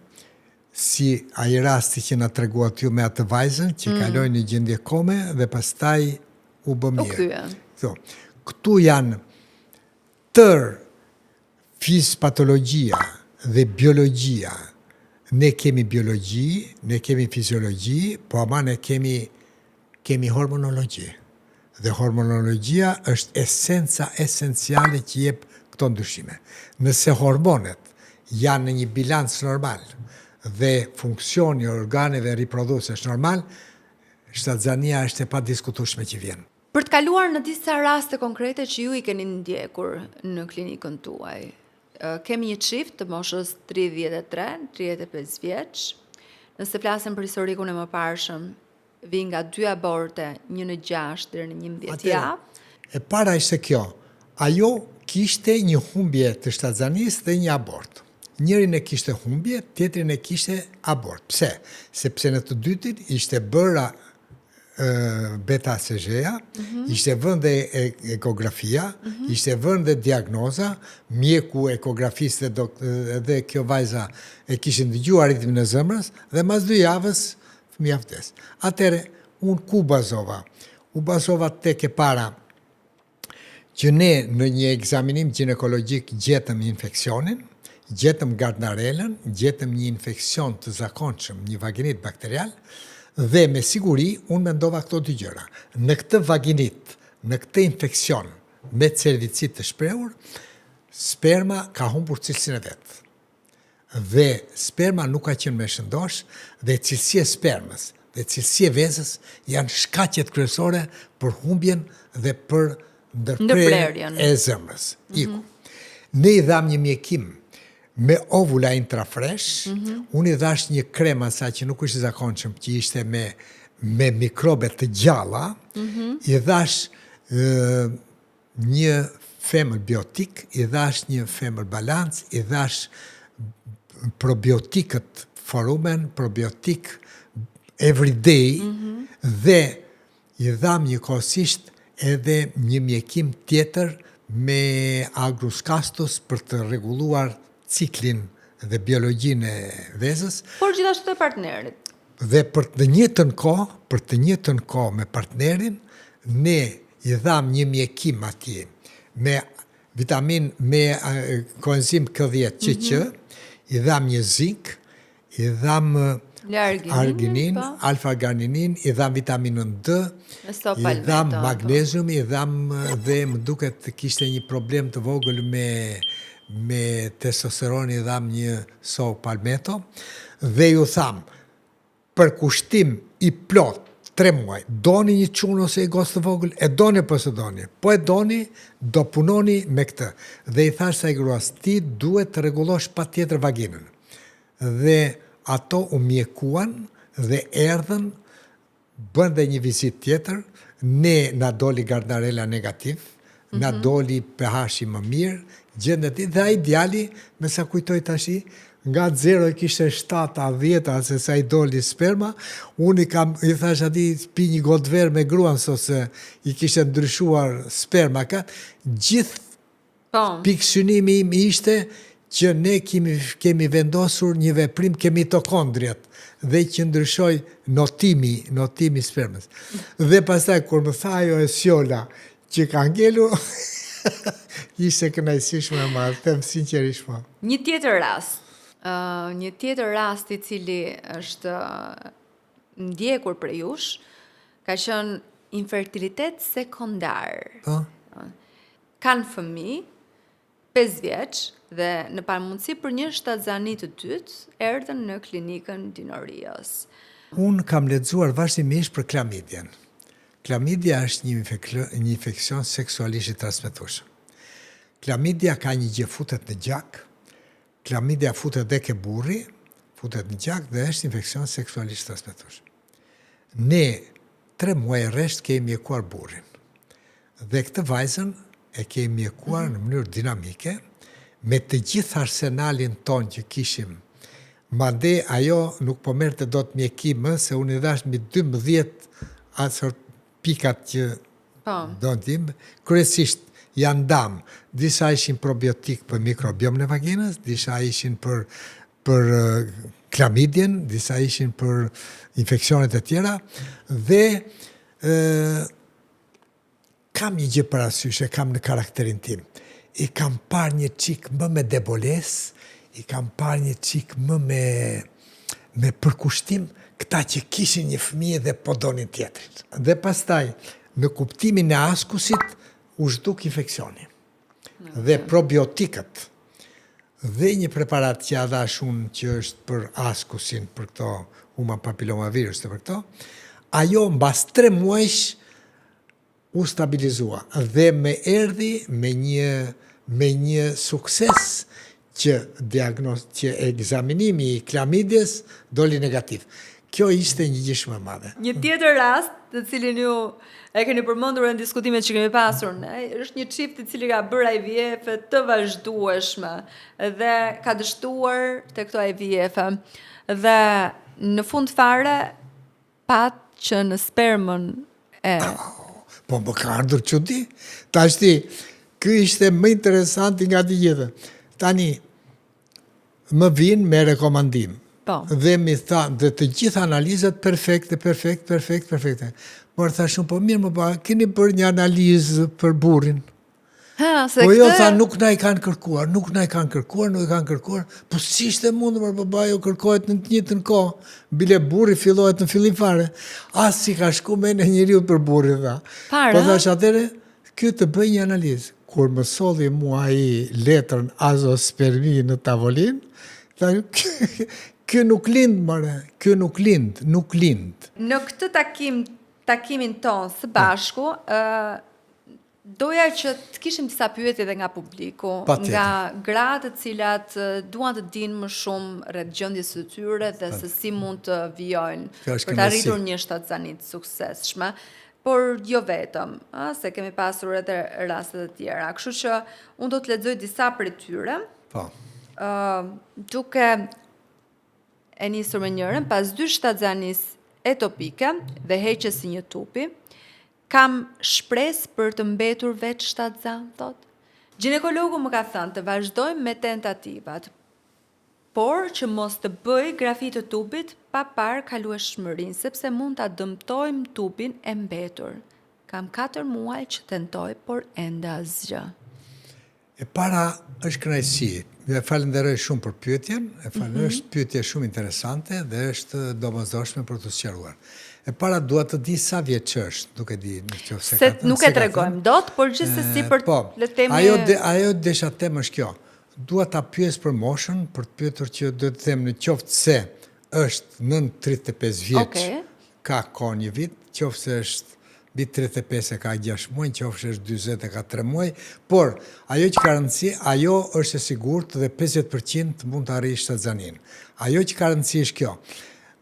si ai rasti që na treguat ju me atë vajzën që kaloi në gjendje kome dhe pastaj u bë mirë. Këtu janë tër fizpatologjia dhe biologjia. Ne kemi biologji, ne kemi fiziologji, po ama ne kemi hormonologji. Dhe hormonologjia është esenca esenciale që jep këto ndryshime. Nëse hormonet janë në një bilans normal dhe funksioni organeve riprodhuese është normal, shtatzania është e padiskutueshme që vjen.
Për të kaluar në disa raste konkrete që ju i keni ndjekur në klinikën tuaj, kemi një çift të moshës 33-35 vjeç. Nëse flasim për historikun e mëparshëm, vi nga 2 aborte, 1 në 6 deri në 11 javë.
E para ishte kjo. Ajo kishte një humbje të shtatzanisë dhe një abort. Njërin e kishte humbje, tjetrin e kishte abort. Pse? Sepse në të dytin ishte bëra beta CG-ja, ishte vënë dhe ekografia, ishte vënë dhe diagnoza, mjeku ekografisë dhe kjo vajza e kishin dëgjuar ritmin e zemrës dhe mas 2 javës fëmia vdes. Atëre, unë ku bazova? U bazova tek e para që ne në një ekzaminim ginekologjik gjetëm infeksionin, gjetëm Gardnerellën, gjetëm një infeksion të zakonshëm, një vaginit bakterial, dhe me siguri unë mendova këto 2 gjëra. Në këtë vaginit, në këtë infeksion me cervicit të shprehur, sperma ka humbur cilësinë e vet. Dhe sperma nuk ka qenë me shëndosh dhe cilësia e spermës dhe cilësia e vezës janë shkaqet kryesore për humbjen dhe për ndërprerjen e zemrës. Iku. Ne i dham një mjekim me ovula intrafresh, unë i dhash një krem asaj që nuk është zakonshëm, që ishte me mikrobe të gjalla, i dhash një femër biotik, i dhash një femër balans, i dhash probiotikët forumen, probiotik everyday, dhe i dham një kohësisht edhe një mjekim tjetër me agruscastus për të rregulluar ciklin dhe biologjinë e vezës.
Por gjithashtu e partnerit.
Dhe për të njëjtën kohë me partnerin, ne i dham një mjekim atje me vitamin, me koenzim Q10 QQ, i dham një zink, i dham arginin, alfa-garninin, i dham vitaminën D, i dham magnezium, i dham dhe më duket të kishte një problem të vogël me testosteron, i dham një so palmetto, dhe ju tham, për kushtim i plot 3 muaj, doni një çun ose i gocë të vogël, e doni apo s'e doni? Po e doni, do punoni me këtë. Dhe i thash sa i gruas, ti duhet të rregullosh patjetër vaginën. Dhe ato u mjekuan dhe erdhën, bën dhe një vizitë tjetër, ne na doli Gardnerella negativ, na doli pH-i më mirë, gjendet dhe ai djali, me sa kujtoj tashi, nga 0 i kishte 7 a 10 se sa i doli sperma, unë i thash ati pi një gotë verë me gruan, se i kishte ndryshuar sperma ka, gjithë pikësynimi im ishte që ne kemi vendosur një veprim, kemi mitokondriat, dhe që ndryshoj notimi spermës. Dhe pastaj, kur më tha ajo e sjola, që ka ngelu, ishte kënaqësi shumë e madhe, them sinqerisht po.
Një tjetër rast i cili është ndjekur për jush, ka qenë infertilitet sekondar. Kanë fëmijë 5 vjeç dhe në pamundësi për një shtatzani të dytë erdhën në klinikën Dinorios.
Unë kam lexuar vazhdimisht për klamidjen. Klamidia është një infeksion seksualisht i transmetueshëm. Klamidia ka një gjë, futet në gjak, klamidia futet dhe ke burri, futet në gjak dhe është infeksion seksualisht transmetueshëm. Ne 3 muaj rresht kemi mjekuar burrin. Dhe këtë vajzën e kemi mjekuar në mënyrë dinamike, me të gjithë arsenalin ton që kishim. Madje ajo nuk po merrte dot mjekim, se unë i dhash mbi 12 asort pikat që do t'im, kryesisht janë dam. Disa ishin probiotik për mikrobiom në vaginës, disa ishin për klamidjen, disa ishin për infeksionet e tjera, dhe kam një gjë parasysh, e kam në karakterin tim. I kam parë një çik më me deboles, i kam parë një çik më me përkushtim, këta që kishin një fëmijë dhe po donin tjetrit. Dhe pastaj, në kuptimin e askusit, u zhduk infeksioni. Dhe probiotikët, dhe një preparat që a dhash unë që është për askusin, për këto human papillomavirus të për këto, ajo mbas 3 muajsh u stabilizua dhe me erdhi me një sukses që egzaminimi I klamidjes doli negativ. Kjo ishte një gjë më e madhe.
Një tjetër rast, të cilin ju e keni përmendur në diskutimet që kemi pasur ne, është një çift I cili ka bërë IVF të vazhdueshme dhe ka dështuar te këto IVF dhe në fund fare pat që në spermën e
Po më ka ardhur çudi. Tashti, ky ishte më interesanti nga të gjitha. Tani më vinë me rekomandim.
Po.
Dhe mi tha, dhe të gjitha analizat perfekte. Por thashun, po mirë më pa, keni bërë një analizë për burrin.
Se
Po jo, tha, nuk na I kanë kërkuar, po si ishte mundur, për baba, jo kërkohet në të njëjtën kohë, bile burri fillohet në fillim fare, as si ka shku me në njeriu për burri, tha. Po thash atëre, ky të bëj një analizë. Kur më solli mua ai letrën azospermi në tavolinë, tha, ky nuk lind, ky nuk lind.
Në këtë takimin ton së bashku, doja që të kishim disa pyetje edhe nga publiku, nga gratë të cilat duan të dinë më shumë rreth gjendjes së tyre dhe se si mund të vijojnë për të arritur një shtatzani të suksesshme, por jo vetëm, se kemi pasur edhe raste të tjera. Kështu që unë do të lexoj disa prej tyre.
Po.
Duke e nisur me njërin, pas 2 shtatzanis etopike dhe heqjes së një tupi, kam shpresë për të mbetur veç shtatzan, thot. Ginekologu më ka thënë të vazhdojmë me tentativat, por që mos të bëj grafi të tubit pa parë kalueshmërinë, sepse mund ta dëmtojmë tubin e mbetur. Kam 4 muaj që tentoj, por ende asgjë.
E para është kënaqësi. Ju falenderoj shumë për pyetjen, është pyetje shumë interesante dhe është domosdoshme për të sqaruar. E para dua të di sa vjeç është, nuk e di nëse
se nuk e tregojmë dot, por gjithsesi për le të themi
ajo desha them është kjo. Dua ta pyes për moshën, për të pyetur që do të them në qoftë se është nën 35 vjeç, ka kohë një vit, qoftë se është mbi 35 e ka 6 muaj, qoftë se është 40 e ka 3 muaj, por ajo që ka rëndësi, ajo është e sigurt dhe 50% mund të arrijë shtatzanin. Ajo që ka rëndësi është kjo.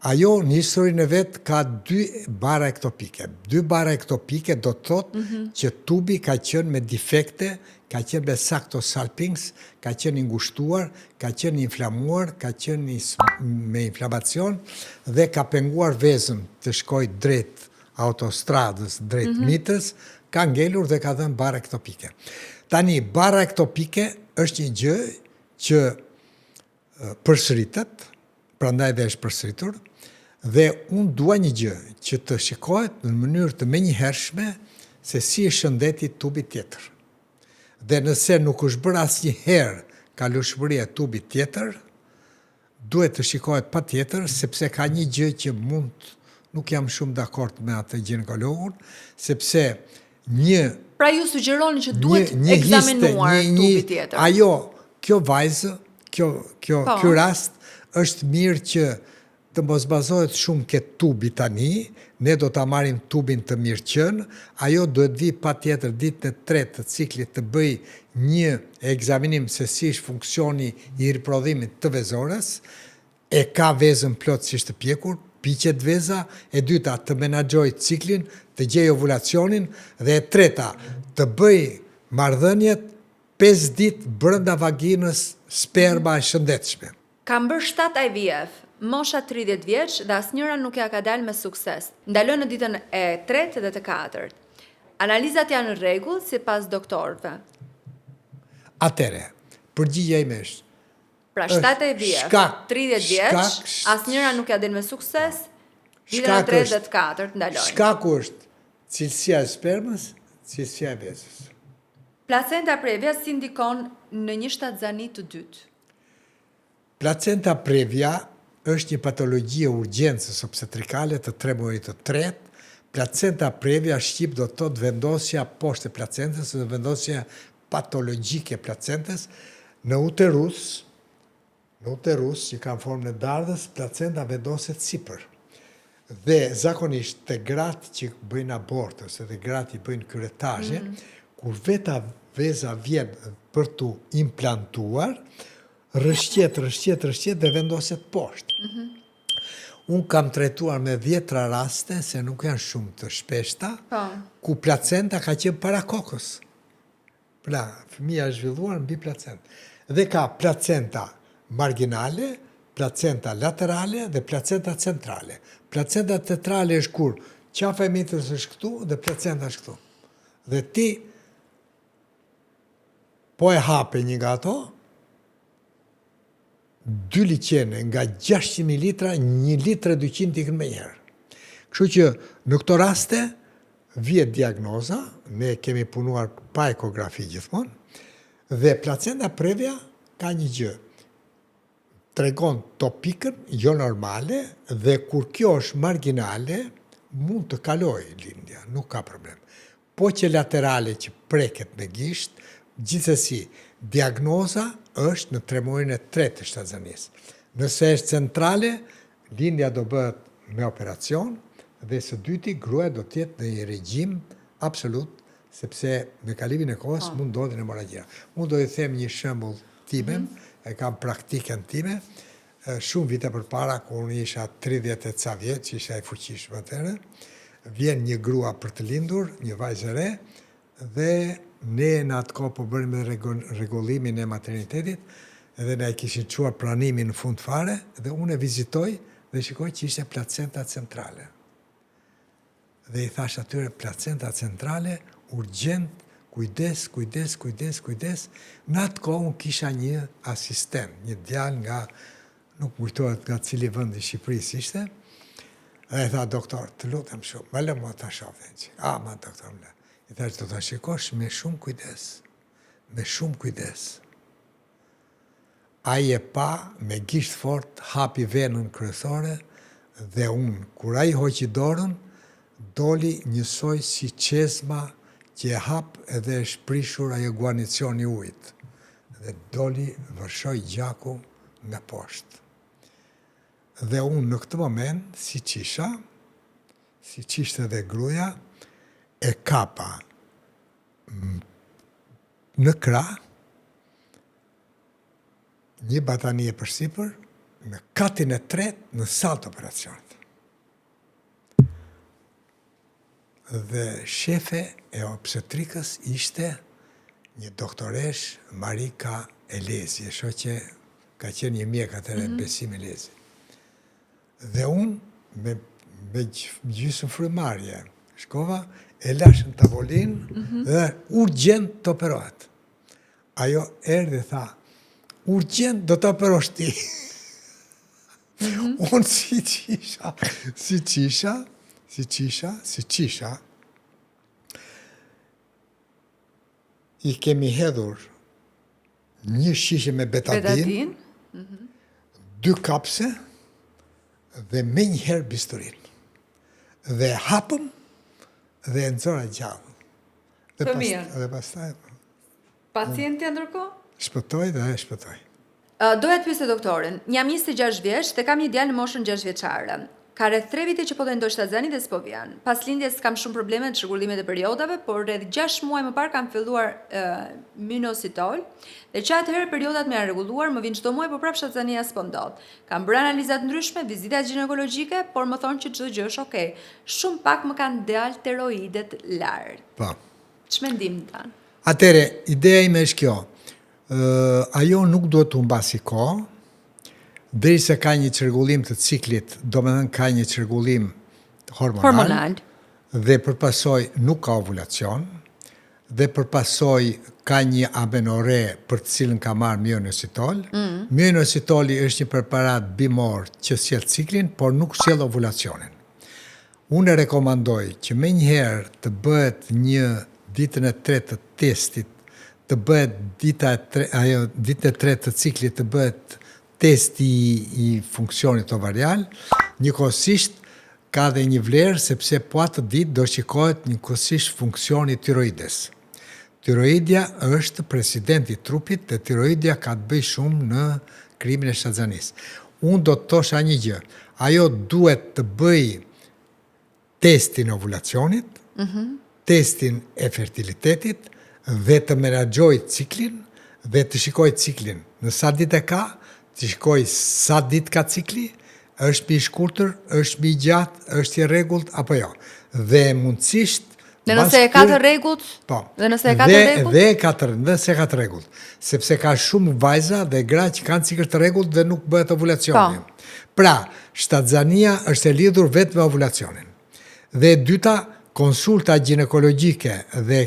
Ajo në historinë e vet ka 2 bara ektopike. 2 bara ektopike do të thotë që tubi ka qenë me defekte, ka qenë me saktosalpings, ka qenë I ngushtuar, ka qenë inflamuar, ka qenë me inflamacion dhe ka penguar vezën të shkojë drejt autostradës, drejt mitrës, ka ngelur dhe ka dhënë bara ektopike. Tani, bara ektopike është një gjë që përsëritet, prandaj dhe është përsëritur, dhe unë dua një gjë që të shikohet në mënyrë të menjëhershme se si është shëndeti tubit tjetër. Dhe nëse nuk është bërë asnjëherë kalueshmëria e tubit tjetër, duhet të shikohet patjetër sepse ka një gjë që nuk jam shumë dakord me atë ginekologun, sepse
Pra ju sugjeroni që duhet ekzaminuar tubi tjetër.
Ajo, kjo vajzë, ky rast është mirë që të mos bazohet shumë ke tubi tani, ne do ta marrim tubin të mirëqen, ajo duhet vi patjetër ditën e 3 të ciklit të bëj një ekzaminim se si është funksioni I riprodhimit të vezores, e ka vezën plotësisht të pjekur, piqet veza, e dyta të menaxhoj ciklin, të gjej ovulacionin dhe e treta të bëj marrëdhëniet 5 ditë brenda vaginës, sperma e shëndetshme.
Kam bërë 7 IVF, mosha 30 vjeç dhe asnjëra nuk ja ka dalë me sukses. Ndaloj në ditën e 3 dhe të 4. Analizat janë në rregull sipas doktorëve.
Atëre, përgjigjja ime është.
Pra 7 IVF, 30 vjeç, asnjëra nuk ja del me sukses. Ditën e 3 dhe të 4 ndalojnë.
Shkaku është cilësia e spermës, cilësia e vezës.
Placenta previa si ndikon në një shtatzani të dytë?
Placenta previa është një patologji e urgjencës obstetrikale të 3 muajit të tretë. Placenta previa shqip do të thotë vendosja poshtë e placentës dhe vendosja patologjike e placentës në uterus, që ka në formën e dardhës, placenta vendoset sipër. Dhe zakonisht të gratë që bëjnë abortës dhe gratë I bëjnë kyretazhe, kur veta veza vjen për tu implantuar, rëshqet dhe vendoset poshtë. Unë kam trajtuar me 10 raste, se nuk janë shumë të shpeshta, ku placenta ka qenë para kokës. Pra, fëmija është zhvilluar mbi placenta. Dhe ka placenta marginale, placenta laterale dhe placenta centrale. Placenta centrale është kur qafa e mitës është këtu dhe placenta është këtu. Dhe ti po e hape një nga ato, 2 liqene nga 600 ml, 1 litre 200 ikën me njerë. Kështu që në këto raste, vjet diagnoza, ne kemi punuar pa ekografi gjithmonë, dhe placenta previa ka një gjë. Tregon topikën, jo normale, dhe kur kjo është marginale, mund të kaloj lindja, nuk ka problem. Po që laterale që preket me gisht, gjithsesi, diagnoza është në 3 muajin e 3 të shtatzanisë. Nëse është centrale, lindja do bëhet me operacion, dhe së dyti, gruaja do tjetë në një regjim absolut, sepse me kalimin e kohës mund ndodhin hemoragjia. Mund do i them një shembull time, e kam praktikën time, shumë vite përpara, kur unë isha 30 e ca vjet, që isha e fuqishëm atëherë, vjen një grua për të lindur, një vajzë e re, dhe ne në atë kohë po bërim rregullimin e maternitetit, edhe ne kishin çuar pranimin në fund fare, dhe unë e vizitoj dhe shikoj që ishte placenta centrale. Dhe i thash atyre, placenta centrale, urgjent, kujdes. Në atë kohë unë kisha një asistent, një djalë nga, nuk kujtohet nga cili vend i Shqipërisë ishte, dhe i tha, doktor, të lutem shumë, më lë mua ta shoh që. Ma doktor, më lë. I thash, do ta shikosh me shumë kujdes. Ai e pa, me gisht fort, hapi venën kryesore, dhe unë, kur ai hoqi dorën, doli njësoj si qezma që e hap edhe e shprishur ajo guarnicion i ujit. Dhe doli, vërshoj gjaku nga poshtë. Dhe unë në këtë moment, si qishte dhe gruaja, e kapa në krah, një batanie përsipër, në katin e 3 në sallë të operacionit. Dhe shefe e obstetrikës ishte një doktoresh, Marika Elezi, e shoh që ka qenë një mjek atëre, Besim Elezi. Dhe unë me gjysmë frymarrje shkova, e lash në tavolinë dhe urgjent të operohet. Ajo erdhi dhe tha, urgjent do të operosh ti. Unë si qisha, i kemi hedhur një shishe me betadin, 2 kapse, dhe me njëherë bisturin. Dhe hapëm, dhe e nëzora gjallë.
Fëmijën?
Dhe pastaj...
Pacienti ndërkohë?
Shpëtoj dhe e shpëtoj.
Doja të pyesë doktorin, jam 26 vjeç dhe kam një djalë në moshën 6 vjeçare. Ka rreth 3 vite që po tentoj shtatzani dhe s'po vjen. Pas lindjes kam shumë probleme të çrregullimit e periodave, por rreth 6 muaj më parë kam filluar minocytol, dhe që atëherë periodat më janë rregulluar, më vin çdo muaj, por prapë shtatzania s'po ndodh. Kam bërë analiza të ndryshme, vizita ginekologjike, por më thonë që çdo gjë është okay. Shumë pak më kanë dalë tiroidet lart.
Po.
Ç'mendim kanë?
Atëre, ideja ime është kjo. Ajo nuk duhet të humbasi kohë, derisa ka një çrregullim të ciklit, domethënë ka një çrregullim hormonal, dhe përpasoj nuk ka ovulacion, dhe përpasoj ka një amenore për të cilën ka marrë mioinositol. Mioinositoli është një preparat bimor që sjell ciklin, por nuk sjell ovulacionin. Unë rekomandoj që menjëherë të bëhet një ditën e 3 të testit, të bëhet ditën e 3 të ciklit të bëhet testi i funksionit ovarial, njëkohësisht ka dhe një vlerë sepse po atë ditë do shikohet njëkohësisht funksioni tiroides. Tiroidja është presidenti i trupit dhe tiroidja ka të bëjë shumë në krijimin e shtatzanisë. Unë do të thosha një gjë, ajo duhet të bëj testin e ovulacionit, testin e fertilitetit, dhe të menaxhoj ciklin, dhe të shikoj ciklin. Në sa ditë e ka, të shikoj sa ditë ka cikli, është mi shkurtër, është mi gjatë, është i rregullt apo jo. Dhe mundësisht
Dhe nëse e ka të rregullt?
Po.
Dhe nëse e ka të rregullt?
Nëse ka të rregullt. Sepse ka shumë vajza dhe gra që kanë cikël të rregullt dhe nuk bëhet ovulacioni. Pra, shtatzania është e lidhur vetëm me ovulacionin. Dhe e dyta, konsulta ginekologjike dhe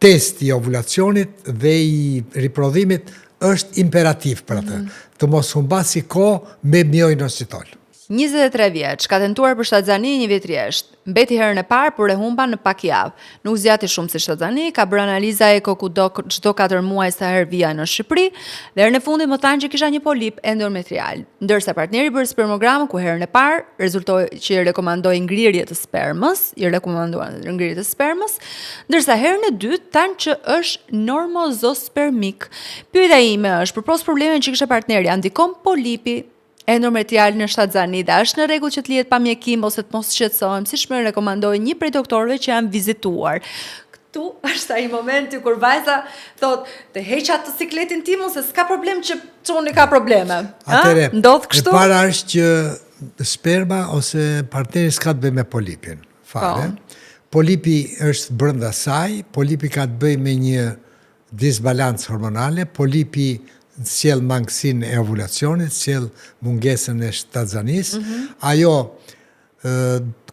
testi i ovulacionit dhe i riprodhimit është imperativ për atë. Të mos humbasi kohë me mioinositol.
23 vjeç, ka tentuar për shtatzani 1 vit rresht. Mbeti herën e parë, por e humba në pak javë. Nuk zgjati shumë si shtatzani, ka bërë analiza eko kudo çdo 4 muaj sa herë vija në Shqipëri, dhe herën e fundit më thanë që kisha një polip endometrial. Ndërsa partneri bëri spermogram ku herën e parë rezultoi që i rekomandoi ngrirje të spermës, ndërsa herën e dytë thanë që është normozospermik. Pyetja ime është, përpos problemeve që kishte partneri, a ndikon polipi endometrial në shtatzani dhe është në rregull që të lihet pa mjekim ose të mos shqetësohem, siç më rekomandoi një prej doktorëve që janë vizituar. Këtu është ai momenti kur vajza thot, të heqa të sikletin tim ose s'ka problem që çuni ka probleme.
Atëre,
ndodh kështu?
E para është që sperma ose partneri s'ka të bëjë me polipin. Fare. Polipi është brenda saj, polipi ka të bëjë me një disbalancë hormonale, polipi sjell mangësinë e ovulacionit, sjell mungesën e shtatzanis. Ajo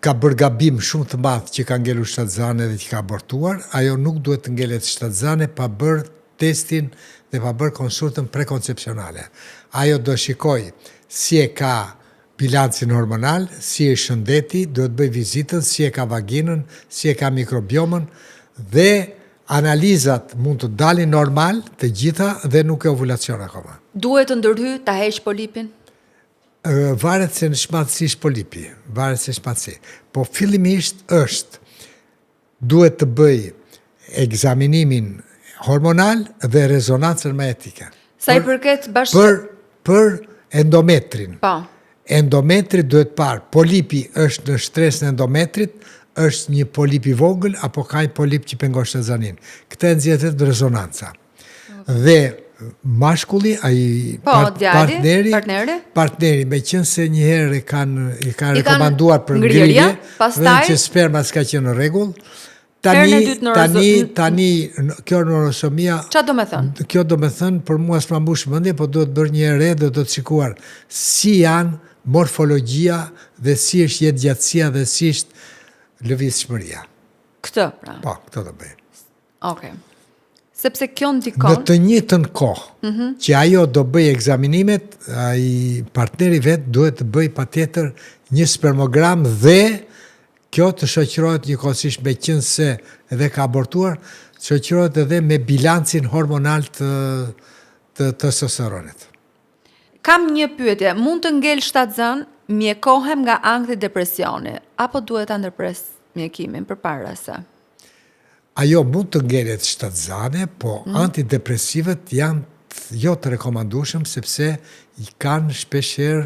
ka bërë gabim shumë të madh që ka ngelur shtatzane dhe që ka abortuar. Ajo nuk duhet të ngelet shtatzane pa bërë testin dhe pa bërë konsultën prekoncepcionale. Ajo do shikoj si e ka bilancin hormonal, si e shëndeti, duhet bëj vizitën, si e ka vaginën, si e ka mikrobiomën dhe analizat mund të dalin normal të gjitha dhe nuk e ovulacion akoma.
Duhet të ndërhyj ta heq polipin?
Varet se në shmatësi polipi, varet se shmatësi. Po fillimisht duhet të bëj ekzaminimin hormonal dhe rezonancën magjetike.
Sa i përket
për endometrin.
Po.
Endometri duhet parë, polipi është në shtresën e endometrit, është një polip i vogël apo ka një polip që pengon shtatzanin. Këtë e nxjerrët rezonanca. Dhe mashkulli, partneri, me qenë se një herë i kanë rekomanduar për ngrirje, dhe që sperma s'ka qenë në rregull. Tani kjo norosomia,
çfarë do të thënë?
Kjo do të thënë për mua s'ma mbush mendje, po duhet bërë një herë dhe do të shikuar si janë morfologjia dhe si është jetëgjatësia dhe si është lëvizshmëria.
Këtë, pra.
Po, këtë do bëj.
Okej. Sepse kjo ndikon.
Në të njëjtën kohë që ajo do bëj ekzaminimet, ai partneri vet duhet të bëj patjetër një spermogram dhe kjo të shoqërohet njëkohësisht me qenë se edhe ka abortuar, shoqërohet edhe me bilancin hormonal të testosteronit.
Kam një pyetje, mund të ngel shtatzan, mjekohem nga antidepresioni, apo duhet ta ndërpres mjekimin përpara se?
Ajo mund të ngelet shtatzane, po antidepresivet janë jo të rekomandueshëm sepse i kanë shpeshherë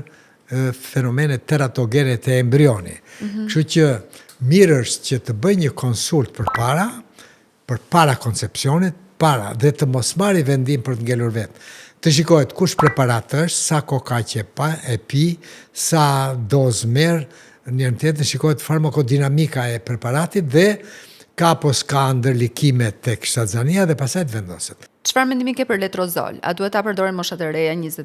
fenomene teratogene të embrioni. Kështu që mirë është që të bëj një konsult përpara koncepcionit, dhe të mos marrë vendim për të ngelur vetë. Të shikohet kush preparat është, sa koka që e pi, sa dozë merë, njërën tjetë të shikohet farmakodinamika e preparatit dhe ka apo s'ka ndërlikime tek shtatzania dhe pastaj të vendoset.
Çfarë mendimi ke për letrozol? A duhet ta përdoren moshat e reja 20+?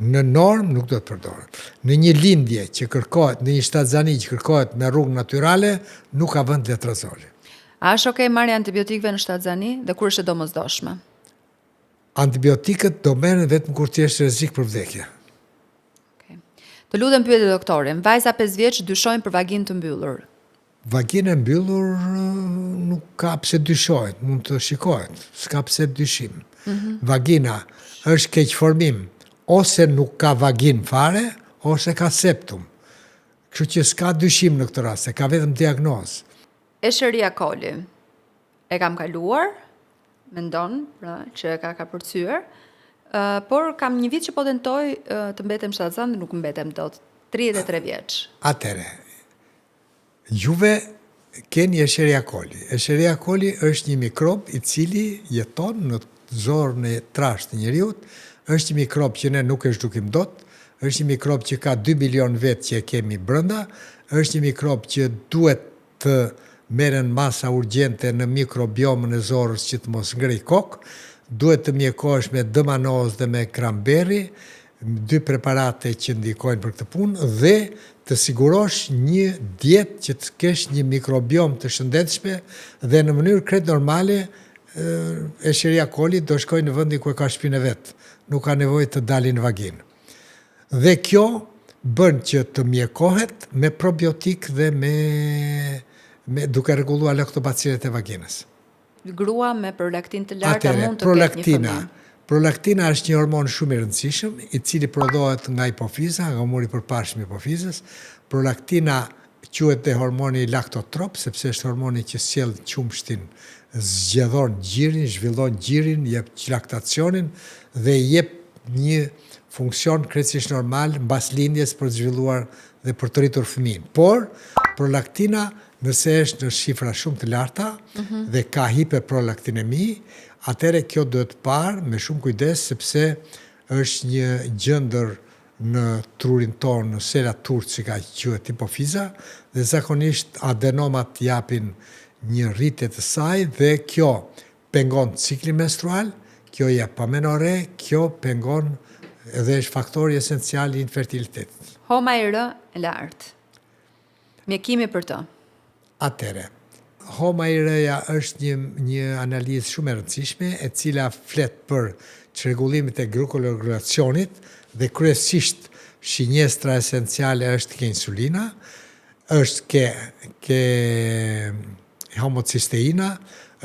Në normë nuk duhet përdoren. Në një lindje që kërkohet, në një shtatzani që kërkohet me rrugë natyrale, nuk ka vend letrozoli.
A është okay marrja antibiotikëve në shtatzani dhe kur është e domosdoshme?
Antibiotikët do merren vetëm kur ti është rrezik për vdekje.
Okay. Të lutem pyetje doktorin, vajza 5 vjeç dyshojnë për vaginë të mbyllur.
Vaginë e mbyllur nuk ka pse dyshohet, mund të shikohet, s'ka pse dyshim. Vagina është keqformim, ose nuk ka vaginë fare, ose ka septum. Kështu që s'ka dyshim në këtë rast, ka vetëm diagnozë.
Escherichia coli. E kam kaluar, mendon, pra, që ka përcyer, por kam një vit që po tentoj të mbetem shtatzan dhe nuk mbetem dot. 33 vjeç.
Atëre, juve keni Escherichia coli. Escherichia coli është një mikrob i cili jeton në zorën e trashtë të njeriut, është një mikrob që ne nuk e zhdukim dot, është një mikrob që ka 2 milion vetë që e kemi brënda, është një mikrob që duhet të merren masa urgjente në mikrobiomën e zorës që të mos ngrej kokë, duhet të mjekohesh me dëmanoz dhe me cranberry, 2 preparate që ndikojnë për këtë punë, dhe të sigurosh një dietë që të kesh një mikrobiom të shëndetshme dhe në mënyrë krejt normale Escherichia coli do shkojë në vendin ku e ka shtëpinë vet, nuk ka nevojë të dalin në vaginë. Dhe kjo bën që të mjekohet me probiotik dhe me duke rregulluar laktobacilet e vaginës.
Grua me prolaktin të lartë mund të ketë një fëmijë.
Prolaktina është një hormon shumë i rëndësishëm, i cili prodhohet nga hipofiza, nga muri i përparshëm i hipofizës. Prolaktina quhet dhe hormoni laktotrop, sepse është hormoni që sjell qumshtin, zgjedhon gjirin, zhvillon gjirin, jep laktacionin dhe jep një funksion krejtësisht normal mbas lindjes për të zhvilluar dhe për të rritur fëmijën. Por prolaktina, nëse është në shifra shumë të larta dhe ka hiperprolaktinemi, atëherë kjo duhet parë me shumë kujdes, sepse është një gjendër në trurin tonë, në selat turp që ka quhet hipofiza, dhe zakonisht adenomat japin një rritje të saj dhe kjo pengon ciklin menstrual, kjo jep pamenore, kjo pengon edhe është faktori esencial i infertilitetit.
HOMA-IR e lartë. Mjekimi për të.
Atëherë, HOMA-IR-ja është një analizë shumë e rëndësishme, e cila flet për çrregullimet e glukoregulacionit dhe kryesisht shinjestra esenciale është ke insulina, është ke homocisteina,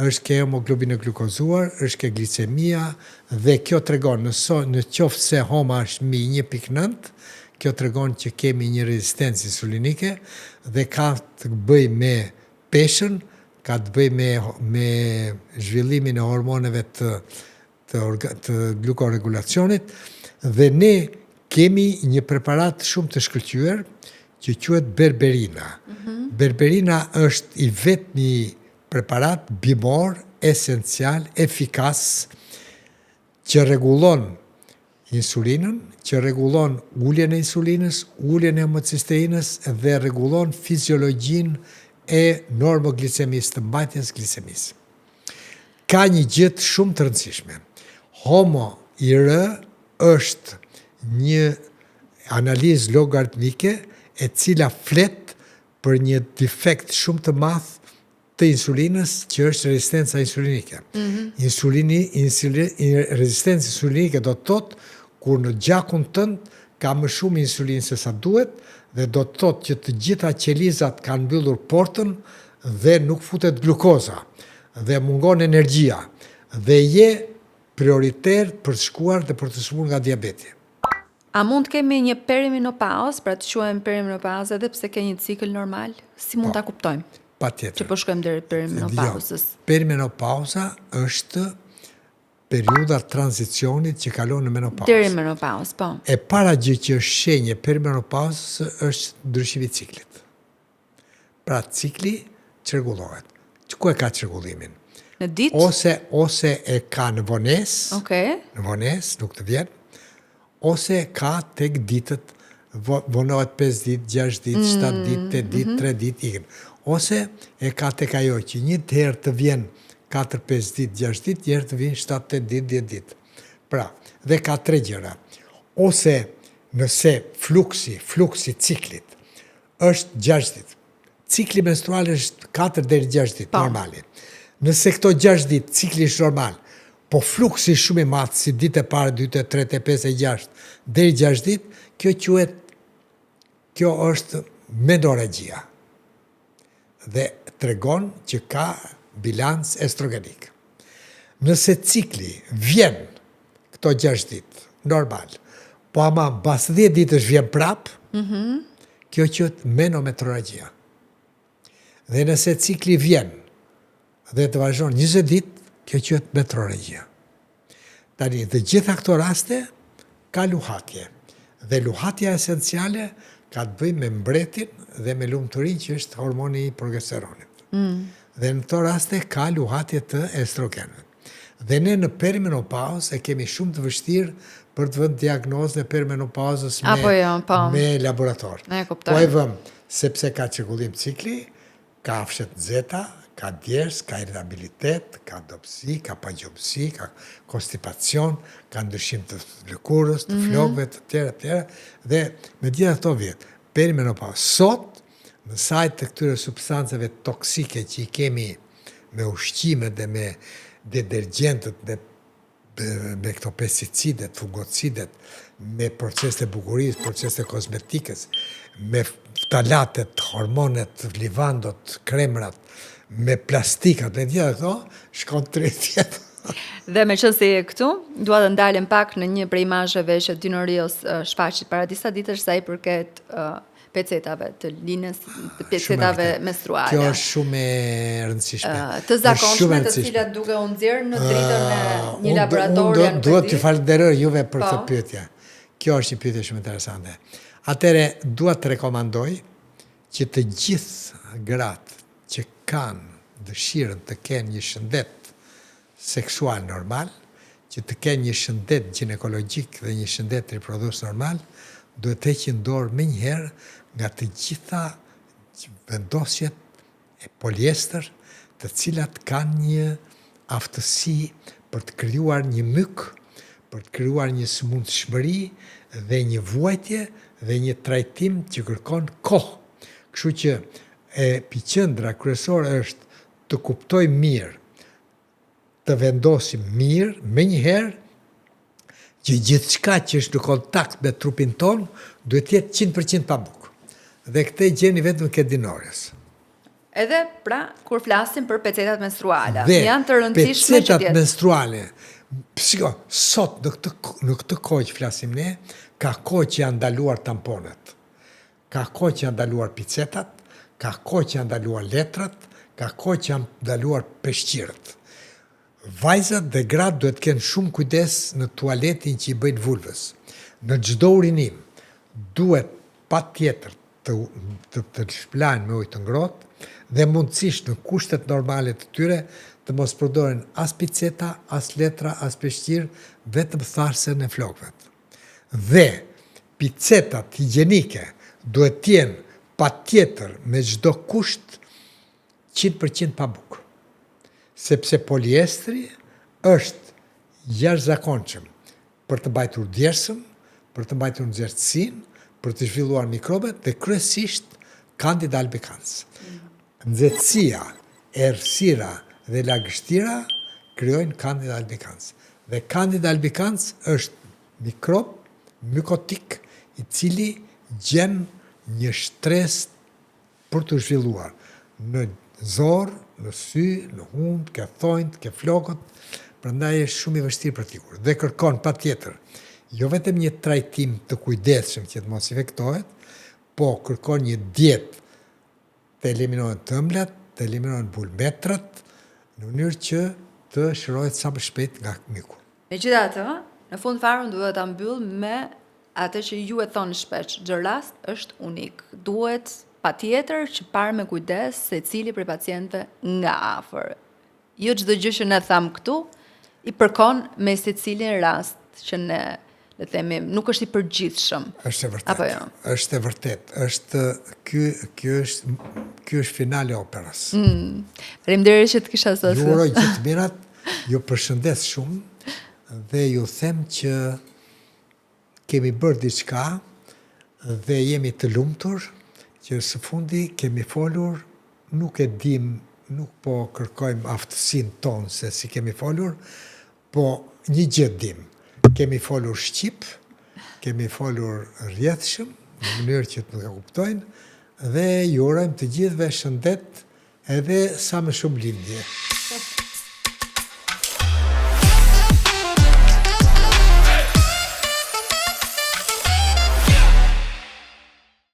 është ke hemoglobinë glukozuar, është ke glicemia dhe kjo tregon në qoftë se HOMA është mbi 1.9, kjo tregon që kemi një rezistencë insulinike dhe ka të bëjë me peshën, ka të bëjë me zhvillimin e hormoneve të glukoregulacionit dhe ne kemi një preparat shumë të shkëlqyer që quhet berberina. Berberina është i vetmi preparat bimor, esencial, efikas, që rregullon insulinën, që rregullon uljen e insulinës, uljen e homocisteinës dhe rregullon fiziologjinë e normoglicemisë, të mbajtjes glicemisë. Ka një gjë shumë të rëndësishme. HOMA-IR është një analizë logaritmike e cila flet për një defekt shumë të madh të insulinës, që është rezistenca insulinike. Rezistenca insulinike do të thotë kur në gjakun tënd ka më shumë insulinë se sa duhet, dhe do të thotë që të gjitha qelizat kanë mbyllur portën dhe nuk futet glukoza dhe mungon energjia dhe je prioriter për të shkuar dhe për të smur nga diabeti.
A mund të kemi një perimenopauzë, pra të quajmë perimenopauzë edhe pse ke një cikël normal? Si mund ta kuptojmë?
Patjetër.
Që po shkojmë deri perimenopauzës.
Perimenopauza është periudha tranzicionit që kalon në menopauzë.
Deri menopauzë, po.
E para gjë që është shenjë perimenopauzës është ndryshimi i ciklit. Pra cikli çrregullohet. Ku e ka çrregullimin?
Në ditë?
Ose e ka në vonesë.
Okej.
Në vonesë, nuk të vjen. Ose ka tek ditët, vonohet 5 ditë, 6 ditë, 7 ditë, 8 ditë, 3 ditë, ikën. Ose e ka tek ajo që një herë të vjen 4-5 ditë, 6 ditë, një herë të vjen 7-8 ditë, 10 ditë. Pra, dhe ka 3 gjëra. Ose nëse fluksi ciklit është 6 ditë. Cikli menstrual është 4 deri 6 ditë, normali. Nëse këto 6 ditë cikli është normal, po fluksi shumë i madh si ditë e parë, ditë e tretë, e pesë, e gjashtë, deri 6 ditë, kjo është menorragjia. Dhe tregon që ka bilans estrogenik. Nëse cikli vjen këto 6 ditë, normal, po ama pas 10 ditësh vjen prap, kjo quhet menometrorragjia. Dhe nëse cikli vjen dhe të vazhdon 20 ditë, kjo quhet metrorragjia. Tani, dhe gjitha këto raste ka luhatje. Dhe luhatja esenciale ka të bëjë me mbretin dhe me lumturinë që është hormoni i progesteronit. Dhe në këto raste ka luhatje të estrogenit. Dhe ne në perimenopauzë e kemi shumë të vështirë për të vënë diagnozën e perimenopauzës me laborator. Po e vëm, sepse ka çrregullim cikli, ka afshet nxehta, ka djersë, ka irritabilitet, ka dopsi, ka pagjumësi, ka konstipacion, ka ndryshim të lëkurës, të flokëve, të tjera, dhe me gjitha këto vjet, perimenopauzë. Sot, në sajt të këtyre substancave toksike që i kemi me ushqimet dhe me detergjentët, me këto pesticidet, fungocidet, me proceset e bukurisë, proceset e kozmetikës, me ftalatet, hormonet, livandot, kremrat, me plastikat, me gjitha këto, shkon 30.
Dhe me qënë se këtu, dua të ndalem pak në një prej imazheve që Dynorios shfaqit para disa ditësh sa i përket pecetave të linës, të pecetave menstruale.
Kjo është shumë e rëndësishme.
Të zakonshme, të cilat duke u nxjerrë në dritën e një laboratori.
Duhet të falenderoj juve për këtë pyetje. Kjo është një pyetje shumë interesante. Atëre, dua të rekomandoj që të gjithë gratë që kanë dëshirën të kenë një shëndet seksual normal, që të kenë një shëndet ginekologjik dhe një shëndet riprodhues normal, duhet të heqin dorë menjëherë nga të gjitha vendosjet e poliester, të cilat kanë një aftësi për të krijuar një myk, për të krijuar një sëmundshmëri dhe një vuajtje dhe një trajtim që kërkon kohë. Kështu që epicendra kryesore është të kuptojmë mirë, të vendosim mirë, menjëherë, që gjithçka që është në kontakt me trupin ton, duhet jetë 100% pabuk. Dhe këtë gjeni vetëm ke Dynorios.
Edhe pra, kur flasim për pecetat menstruale, janë të rëndësishme që
pecetat menstruale, sot në këtë kohë që flasim ne, ka kohë që janë ndaluar tamponet, ka kohë që janë ndaluar picetat, ka kohë që janë ndaluar letrat, ka kohë që janë ndaluar peshqirët. Vajzat dhe gratë duhet kenë shumë kujdes në tualetin që i bëjnë vulvës. Në çdo urinim duhet patjetër të shplajnë me ujë të ngrohtë dhe mundësisht në kushtet normale të tyre të mos përdoren as piceta, as letra, as peshqir, vetëm tharsën e flokëve. Dhe picetat higjienike duhet të jenë patjetër me çdo kusht 100% pabuk. Sepse poliestri është jashtëzakonshëm për të mbajtur djersën, për të mbajtur nxehtësinë, për të zhvilluar mikrobet dhe kryesisht Candida albicans. Nxehtësia, errësira dhe lagështira krijojnë Candida albicans. Dhe Candida albicans është mikrob mykotik i cili gjen një stres për të zhvilluar në zorë, në sy, në hund, ke thonjt, ke flokët, prandaj është shumë i vështirë për t'ikur. Dhe kërkon patjetër, jo vetëm një trajtim të kujdesshëm që të mos infektohet, po kërkon një dietë të eliminohen të ëmblat, të eliminohen bulmetrat, në mënyrë që të shërohet sa më shpejt nga myku.
Megjithatë, në fund fare unë duhet ta mbyll me atë që ju e thoni shpesh, çdo rast është unik. Duhet patjetër që parë me kujdes se cili prej pacientëve nga afër. Jo çdo gjë që ne tham këtu i përkon me secilin rast që ne le të themi nuk është i përgjithshëm.
Është e vërtetë.
Apo jo?
Është e vërtetë. Ky është finali operës.
Faleminderit që të kisha sot.
Ju uroj gjithë të mirat, ju përshëndes shumë dhe ju them që kemi bërë diçka dhe jemi të lumtur që së fundi kemi folur, nuk e dim, nuk po kërkojmë aftësinë tonë se si kemi folur, po një gjë dim. Kemi folur shqip, kemi folur rrjedhshëm, në mënyrë që të na kuptojnë, dhe ju urojmë të gjithëve shëndet edhe sa më shumë lindje.